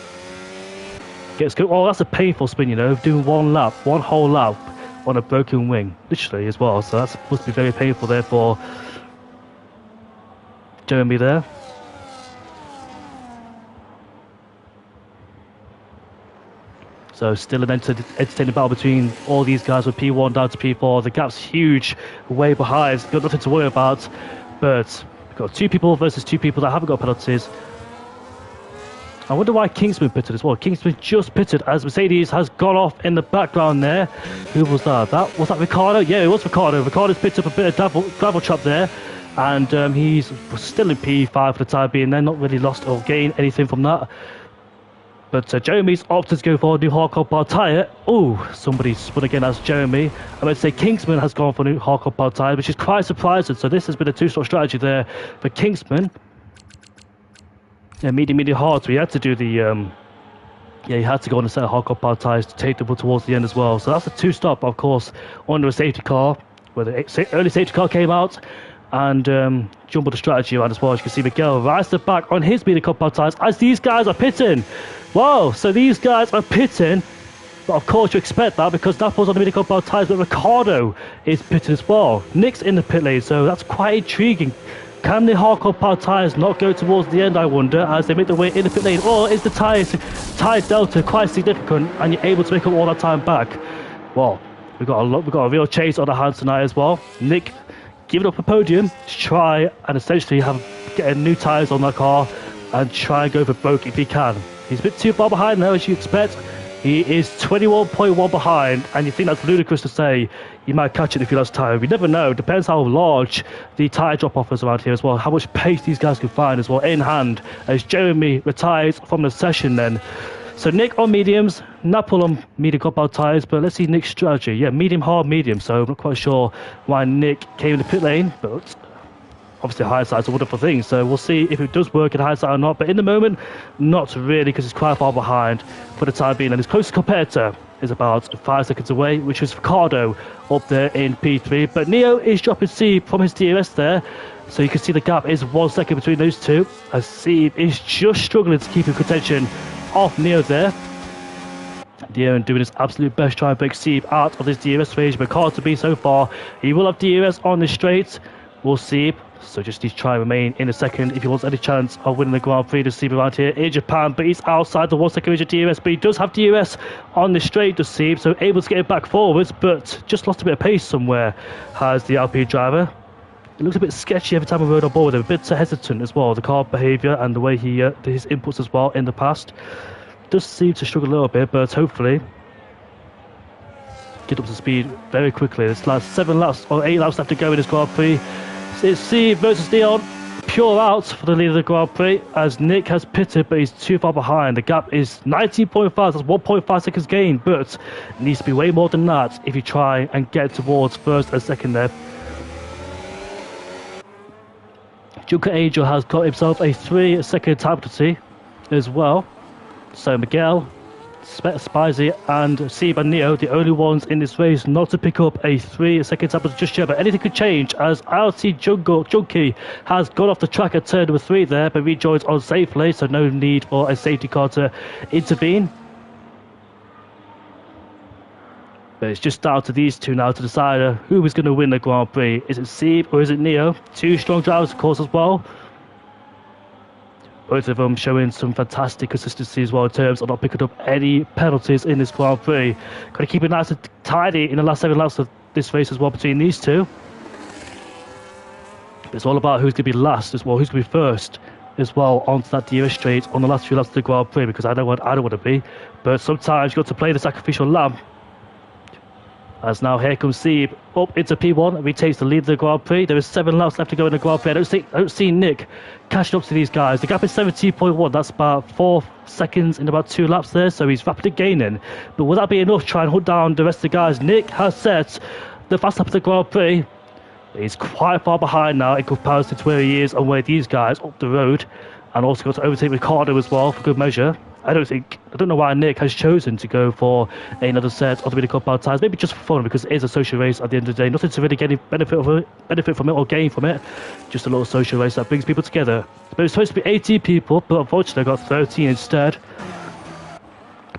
[SPEAKER 1] Oh, that's a painful spin, you know, doing one whole lap on a broken wing, literally as well. So that must be very painful there for Jeremy there. So still an entertaining battle between all these guys with P1 down to P4. The gap's huge, way behind. Got nothing to worry about. But we've got 2 people versus 2 people that haven't got penalties. I wonder why Kingsman pitted as well. Kingsman just pitted as Mercedes has gone off in the background there. Who was that? Was that Ricardo? Yeah, it was Ricardo. Ricardo's picked up a bit of gravel trap there. And he's still in P5 for the time being. They're not really lost or gained anything from that. But Jeremy's opted to go for a new hardcore bar tyre. Oh, somebody spun again as Jeremy. I would say Kingsman has gone for a new hardcore bar tyre, which is quite surprising. So this has been a 2-stroke strategy there for Kingsman. Yeah, medium hard, so he had to do the he had to go on a set of hardcore power tyres to take them towards the end as well. So that's a 2-stop, of course, under a safety car, where the early safety car came out and jumbled the strategy around as well. As you can see, Miguel rides the back on his medium power tyres as these guys are pitting. Wow, so these guys are pitting But of course you expect that because Napoleon's on the medical bar tyres, but Ricardo is pitted as well. Nick's in the pit lane, so that's quite intriguing. Can the hardcore power tyres not go towards the end, I wonder, as they make their way in the pit lane? Or is the tyre delta quite significant and you're able to make up all that time back? Well, we've got a real chase on the hands tonight as well. Nick giving up a podium to try and essentially get new tyres on that car and try and go for broke if he can. He's a bit too far behind now, as you expect. He is 21.1 behind, and you think that's ludicrous to say you might catch it if he lost time. You never know. Depends how large the tyre drop-off is around here as well, how much pace these guys can find as well in hand, as Jeremy retires from the session then. So Nick on mediums, Napoli on medium compound tyres, but let's see Nick's strategy. Yeah, medium, hard, medium, so I'm not quite sure why Nick came in the pit lane, but obviously hindsight's a wonderful thing, so we'll see if it does work in hindsight or not, but in the moment, not really, because he's quite far behind for the time being, and his closest competitor is about 5 seconds away, which is Ricardo up there in P3, but Neo is dropping Steve from his DRS there, so you can see the gap is 1 second between those two, as Steve is just struggling to keep in contention off Neo there. Neo doing his absolute best trying to break Steve out of this DRS range, but can't to be so far. He will have DRS on the straight, we'll see. So just needs to try and remain in a second if he wants any chance of winning the Grand Prix to see around here in Japan. But he's outside the 1 second range of DRS, but he does have DRS on the straight to see, so able to get it back forwards, but just lost a bit of pace somewhere has the Alpine driver. It looks a bit sketchy every time we rode on board with him, a bit hesitant as well, the car behaviour and the way he his inputs as well in the past. Does seem to struggle a little bit, but hopefully get up to speed very quickly. There's like 7 laps or 8 laps left to go in this Grand Prix. It's Steve versus Leon, pure out for the lead of the Grand Prix, as Nick has pitted, but he's too far behind. The gap is 19.5, that's 1.5 seconds gain, but it needs to be way more than that if you try and get towards first and second there. Junker Angel has got himself a 3-second time penalty as well. So Miguel, Spicy and Seb and Neo, the only ones in this race not to pick up a 3-second time penalty just yet, but anything could change as IRT Junkie has gone off the track at turn number 3 there, but rejoins on safely, so no need for a safety car to intervene. But it's just down to these two now to decide who is going to win the Grand Prix. Is it Seb or is it Neo? Two strong drivers, of course, as well. Both of them showing some fantastic consistency as well in terms of not picking up any penalties in this Grand Prix. Got to keep it nice and tidy in the last 7 laps of this race as well between these two. But it's all about who's going to be last as well, who's going to be first as well onto that DRS straight on the last few laps of the Grand Prix, because I don't want to be. But sometimes you've got to play the sacrificial lamb. As now here comes Seb up into P1 and retakes the lead of the Grand Prix. There is 7 laps left to go in the Grand Prix. I don't see Nick catching up to these guys. The gap is 17.1. That's about 4 seconds in about 2 laps there, so he's rapidly gaining. But will that be enough to try and hunt down the rest of the guys? Nick has set the fast lap of the Grand Prix. He's quite far behind now in comparison to where he is and where these guys up the road, and also got to overtake Ricardo as well for good measure. I don't know why Nick has chosen to go for another set of the mini compound tyres. Maybe just for fun, because it is a social race at the end of the day. Nothing to really get any benefit from it or gain from it. Just a little social race that brings people together. But it's supposed to be 18 people, but unfortunately I got 13 instead.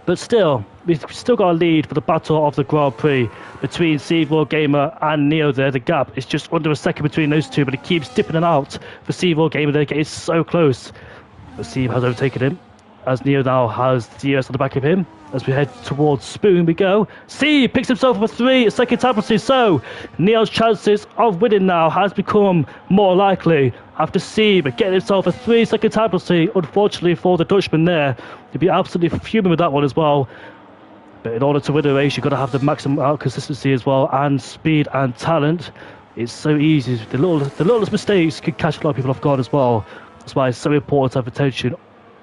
[SPEAKER 1] But still, we've still got a lead for the battle of the Grand Prix between Seavorl Gamer and Neo there. The gap is just under a second between those two, but it keeps dipping out for Seavorl Gamer there, getting so close. But Steve has overtaken him, as Neo now has DRS on the back of him. As we head towards Spoon we go. Steve picks himself up a 3-second time penalty, so Neo's chances of winning now has become more likely after Steve getting himself a 3-second time penalty. Unfortunately for the Dutchman there, he'd be absolutely fuming with that one as well. But in order to win a race, you've got to have the maximum out consistency as well, and speed and talent. It's so easy. The littlest mistakes can catch a lot of people off guard as well. That's why it's so important to have attention.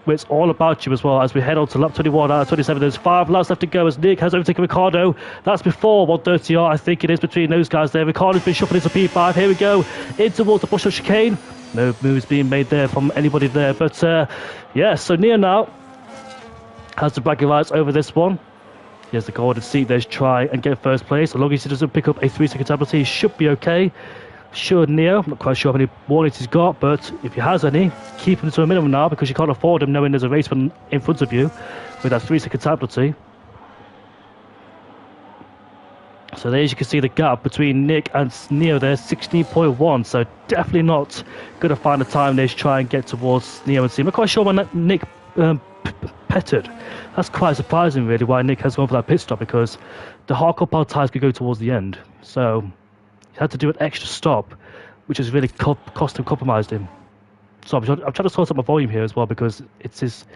[SPEAKER 1] It's all about you as well as we head on to lap 21 out of 27. There's 5 laps left to go as Nick has overtaken Ricardo. That's before 130R, I think it is, between those guys there. Ricardo's been shuffled into P5. Here we go, in towards the bush of chicane. No moves being made there from anybody there. But yeah, so Neo now has the bragging rights over this one. He has the golden seat there to try and get first place. As long as he doesn't pick up a 3-second penalty, he should be okay. Sure, Neo, I'm not quite sure how many warnings he's got, but if he has any, keep him to a minimum now, because you can't afford him knowing there's a race in front of you with that 3-second time penalty. So there you can see the gap between Nick and Neo there, 16.1. So definitely not going to find a time there to try and get towards Neo and Seeb. I'm not quite sure why Nick petted. That's quite surprising, really, why Nick has gone for that pit stop, because the hardcore power tyres could go towards the end. So he had to do an extra stop, which has really cost him, compromised him. So I'm trying to sort out my volume here as well, because it's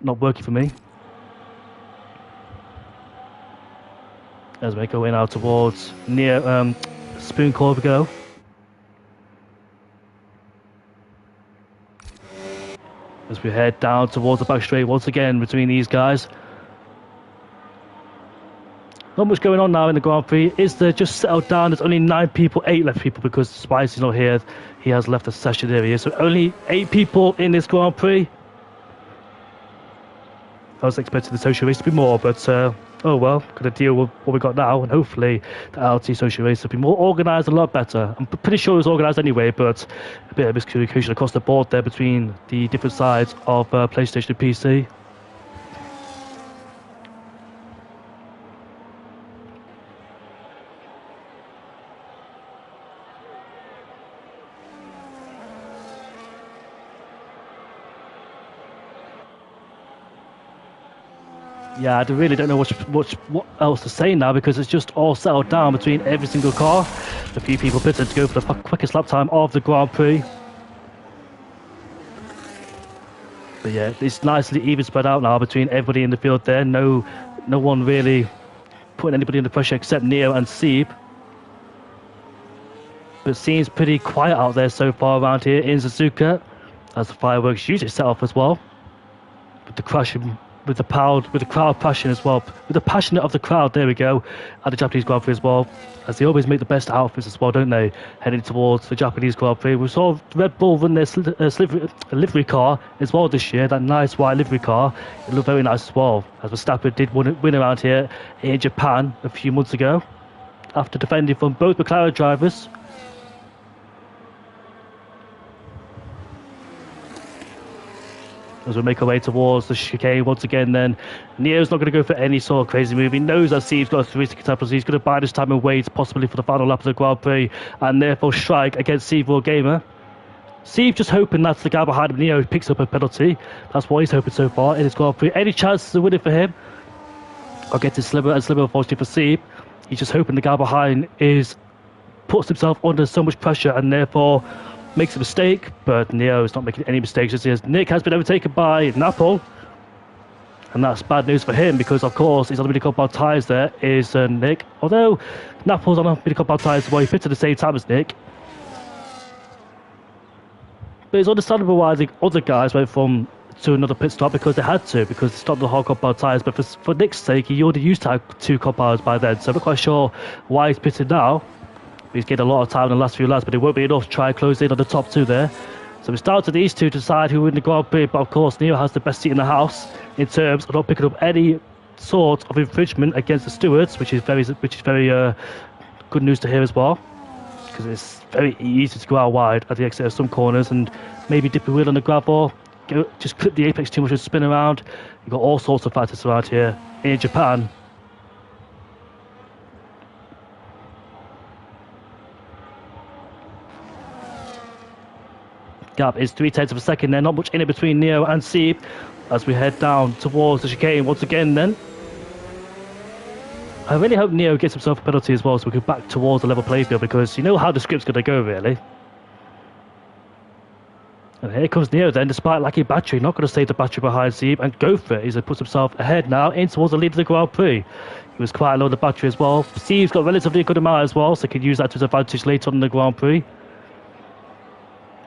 [SPEAKER 1] not working for me. As we go in now towards near Spoon Core we go. As we head down towards the back straight once again between these guys. Not much going on now in the Grand Prix. Is there just settled down? There's only 9 people, 8 left people, because Spicy's not here. He has left the session area. So only 8 people in this Grand Prix. I was expecting the social race to be more, but oh well, gonna deal with what we got now, and hopefully the IRT social race will be more organised, a lot better. I'm pretty sure it was organised anyway, but a bit of miscommunication across the board there between the different sides of PlayStation and PC. Yeah, I really don't know what else to say now, because it's just all settled down between every single car. A few people pitted to go for the quickest lap time of the Grand Prix. But yeah, it's nicely even spread out now between everybody in the field there. No one really putting anybody under pressure except Neo and Seeb. But it seems pretty quiet out there so far around here in Suzuka, as the fireworks usually set off as well. With the crashing, with the crowd passion as well, with the passion of the crowd. There we go, at the Japanese Grand Prix as well, as they always make the best outfits as well, don't they? Heading towards the Japanese Grand Prix, we saw Red Bull run their livery car as well this year. That nice white livery car, it looked very nice as well. As Verstappen did win around here in Japan a few months ago, after defending from both McLaren drivers. As we make our way towards the chicane once again, then Neo's not going to go for any sort of crazy move. He knows that Seeb's got a 360 type, so he's going to buy this time and wait possibly for the final lap of the Grand Prix, and therefore strike against Seeb Raw Gamer. Seeb just hoping that the guy behind him, Neo, picks up a penalty. That's what he's hoping so far in his Grand Prix. Any chance to win it for him? I'll get to Sliver, and Sliver, unfortunately for Seeb, he's just hoping the guy behind puts himself under so much pressure and therefore makes a mistake. But Neo is not making any mistakes as Nick has been overtaken by Napol, and that's bad news for him, because of course he's on the mini compound tyres. There is Nick, although Napol's on the mini compound tyres, well, he fits at the same time as Nick. But it's understandable why the other guys went to another pit stop, because they had to, because they stopped the hard compound tyres. But for Nick's sake, he already used to have 2 compounds by then, so I'm not quite sure why he's pitted now. He's getting a lot of time in the last few laps, but it won't be enough to try and close in on the top 2 there. So it's down to these 2 to decide who win the Grand Prix. But of course, Neo has the best seat in the house in terms of not picking up any sort of infringement against the stewards, which is very good news to hear as well, because it's very easy to go out wide at the exit of some corners and maybe dip your wheel on the gravel, just clip the apex too much and spin around. You've got all sorts of factors around here in Japan. Gap is 0.3 of a second there, not much in it between Neo and Seeb as we head down towards the chicane once again then. I really hope Neo gets himself a penalty as well, so we can back towards the level play field, because you know how the script's going to go, really. And here comes Neo then, despite lacking battery, not going to save the battery behind Seeb and go for it. He's puts himself ahead now in towards the lead of the Grand Prix. He was quite low on the battery as well. Seeb's got relatively a good amount as well, so he can use that to his advantage later on in the Grand Prix.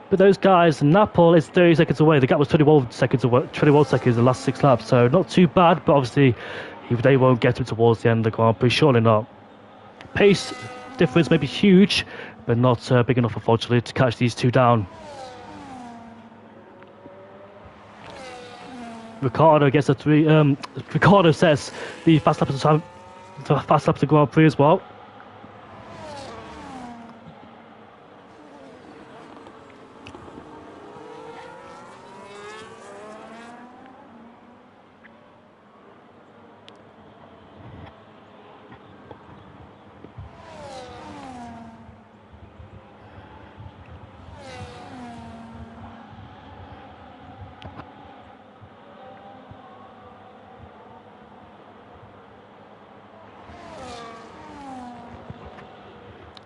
[SPEAKER 1] But those guys, Napol is 30 seconds away. The gap was 21 seconds away, 21 seconds in the last 6 laps, so not too bad. But obviously, they won't get him towards the end of the Grand Prix. Surely not. Pace difference may be huge, but not big enough, unfortunately, to catch these 2 down. Ricardo gets a 3. Ricardo says the fast lap of the Grand Prix as well.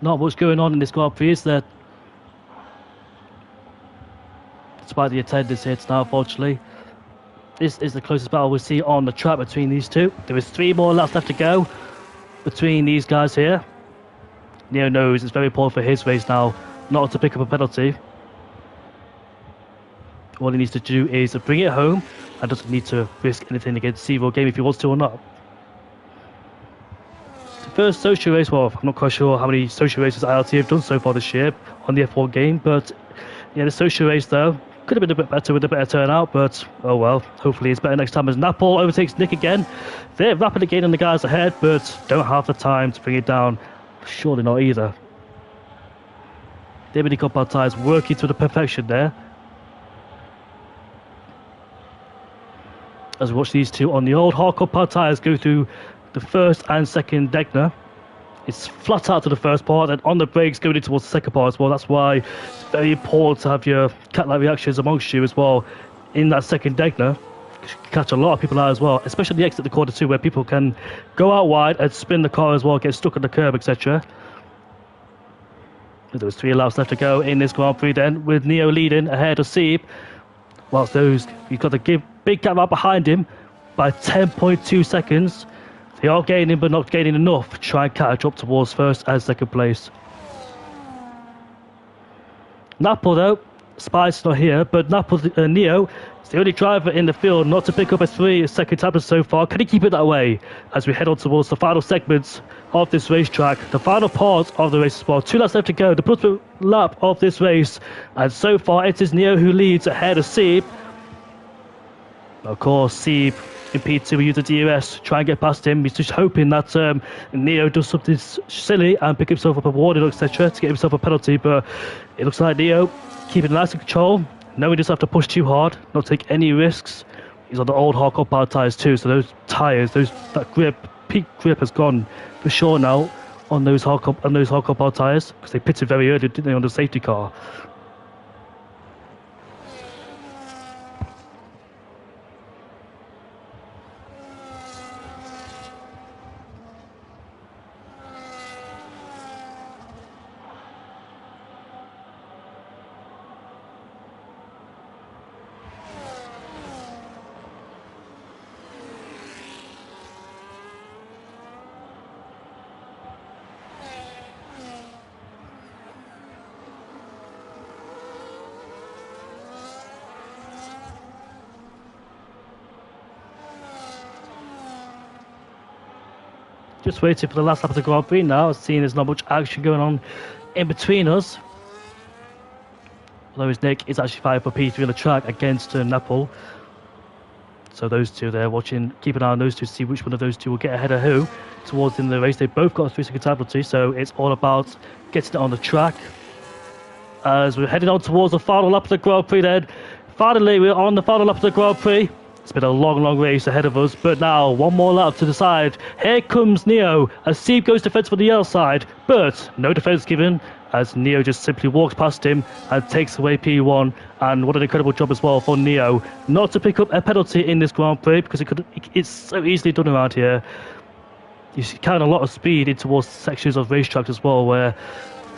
[SPEAKER 1] not much going on in this Grand Prix, is there? Despite the attendance here tonight, unfortunately. This is the closest battle we see on the track between these two. There is 3 more laps left to go between these guys here. Neo knows it's very important for his race now not to pick up a penalty. All he needs to do is bring it home and doesn't need to risk anything against Zero Game if he wants to or not. The first social race, well, I'm not quite sure how many social races IRT have done so far this year on the F1 game, but yeah, the social race though could have been a bit better with a better turnout, but oh well, hopefully it's better next time as Napol overtakes Nick again. They're rapidly gaining the guys ahead, but don't have the time to bring it down. Surely not either. They've been compound tyres working to the perfection there. As we watch these two on the old hard compound tyres go through the first and second Degner. It's flat out to the first part and on the brakes going in towards the second part as well. That's why it's very important to have your cat-like reactions amongst you as well in that second Degner. Catch a lot of people out as well, especially the exit the corner too, where people can go out wide and spin the car as well, get stuck on the curb, etc. There was 3 laps left to go in this Grand Prix then, with Neo leading ahead of Sieb. Whilst those, you've got the big gap out behind him by 10.2 seconds. They are gaining, but not gaining enough to try and catch up towards first and second place. Napol though, Spice not here, but Napol, Neo is the only driver in the field not to pick up a 3-second tablet so far. Can he keep it that way as we head on towards the final segments of this racetrack, the final part of the race as well? 2 laps left to go, the penultimate lap of this race, and so far it is Neo who leads ahead of Sieb. Of course, Sieb in P2 will use the DRS, try and get past him. He's just hoping that Neo does something silly and pick himself up a warning, etc., to get himself a penalty, but it looks like Neo keeping nice in control, knowing he doesn't have to push too hard, not take any risks. He's on the old hard compound tyres too, so those tyres, that grip, peak grip has gone for sure now on those hard compound tyres, because they pitted very early, didn't they, on the safety car. Just waiting for the last lap of the Grand Prix now, seeing there's not much action going on in between us. Although his Nick is actually fighting for P3 on the track against Napol. So those two there watching, keep an eye on those two to see which one of those two will get ahead of who towards the end of the race. They both got a 3-second time penalty, so it's all about getting it on the track. As we're heading on towards the final lap of the Grand Prix then. Finally, we're on the final lap of the Grand Prix. It's been a long race ahead of us, but now one more lap to the side. Here comes Neo as Sieb goes defense for the yellow side, but no defense given as Neo just simply walks past him and takes away P1. And what an incredible job as well for Neo not to pick up a penalty in this Grand Prix, because it's so easily done around here. You carry a lot of speed in towards sections of racetracks as well, where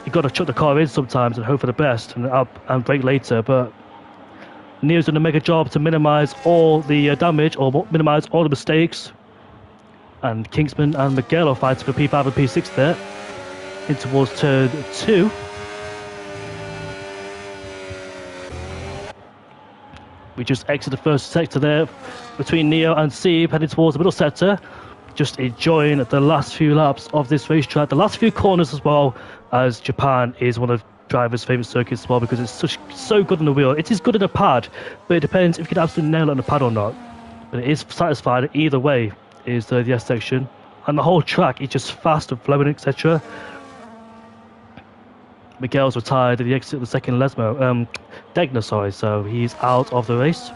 [SPEAKER 1] you've got to chuck the car in sometimes and hope for the best and up and brake later, but Neo's done a mega job to minimise all the damage, or minimise all the mistakes. And Kingsman and Miguel are fighting for P5 and P6 there. In towards turn 2. We just exit the first sector there between Neo and Sieb, heading towards the middle sector. Just enjoying the last few laps of this racetrack, the last few corners as well, as Japan is one of drivers' favourite circuits as well, because it's so good on the wheel. It is good in a pad, but it depends if you can absolutely nail it on the pad or not. But it is satisfied either way, is the S section. And the whole track is just fast and flowing, etc. Miguel's retired at the exit of the second Degner, sorry, so he's out of the race.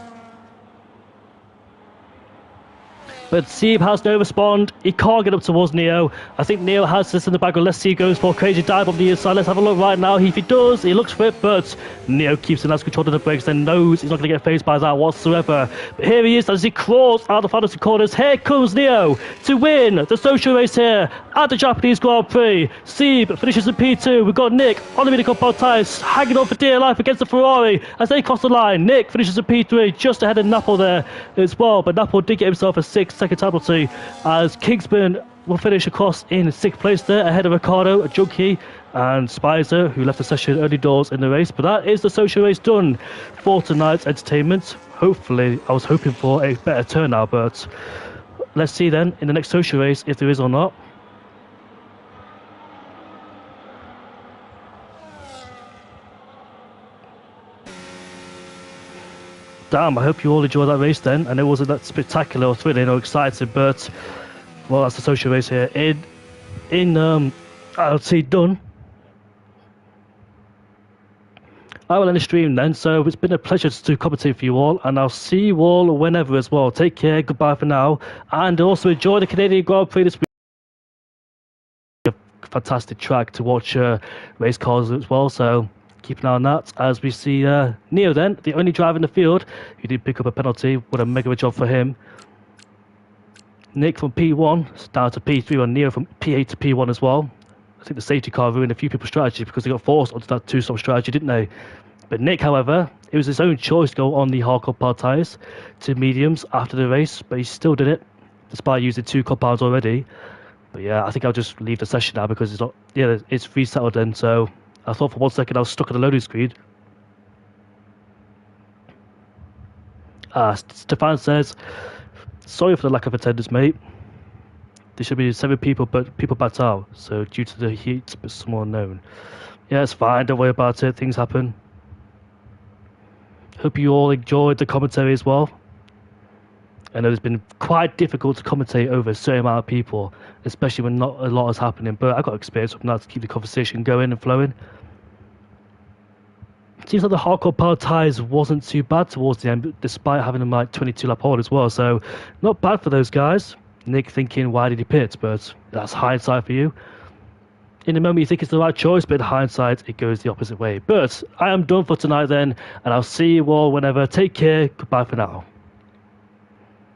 [SPEAKER 1] But Sieb has no respond. He can't get up towards Neo. I think Neo has this in the bag. Let's see, he goes for a crazy dive on the inside. Let's have a look right now. If he does, he looks for it, but Neo keeps a nice control of the brakes and knows he's not going to get phased by that whatsoever. But here he is as he crawls out of the final two corners. Here comes Neo to win the social race here at the Japanese Grand Prix. Sieb finishes in P2. We've got Nick on the mini compound tyres, hanging on for dear life against the Ferrari as they cross the line. Nick finishes in P3, just ahead of Napple there as well, but Napple did get himself a 6-second penalty as Kingsman will finish across in 6th place there, ahead of Ricardo, Junkie, and Spicer, who left the session early doors in the race. But that is the social race done for tonight's entertainment. Hopefully, I was hoping for a better turnout, but let's see then in the next social race if there is or not. Damn, I hope you all enjoyed that race then. I know it wasn't that spectacular or thrilling or exciting, but well, that's the social race here in IRT done. I will end the stream then, so it's been a pleasure to commentate for you all, and I'll see you all whenever as well. Take care, goodbye for now, and also enjoy the Canadian Grand Prix this week. A fantastic track to watch race cars as well, so keep an eye on that as we see Neo then, the only driver in the field who did pick up a penalty. What a mega job for him. Nick from P1 down to P3, and Neo from P8 to P1 as well. I think the safety car ruined a few people's strategy because they got forced onto that two-stop strategy, didn't they? But Nick, however, it was his own choice to go on the hard compound tyres to mediums after the race, but he still did it despite using 2 compounds already. But yeah, I think I'll just leave the session now because it's not, yeah, it's resettled then. So I thought for 1 second I was stuck on the loading screen. Stefan says, sorry for the lack of attendance, mate. There should be 7 people, but people backed out. So due to the heat, but some unknown. Yeah, it's fine. Don't worry about it. Things happen. Hope you all enjoyed the commentary as well. I know it's been quite difficult to commentate over a certain amount of people, especially when not a lot is happening, but I got experience from that to keep the conversation going and flowing. It seems like the hardcore power tyres wasn't too bad towards the end, despite having them like 22 lap hold as well, so not bad for those guys. Nick thinking, why did he pit? But that's hindsight for you. In the moment you think it's the right choice, but in hindsight it goes the opposite way. But I am done for tonight then, and I'll see you all whenever. Take care, goodbye for now.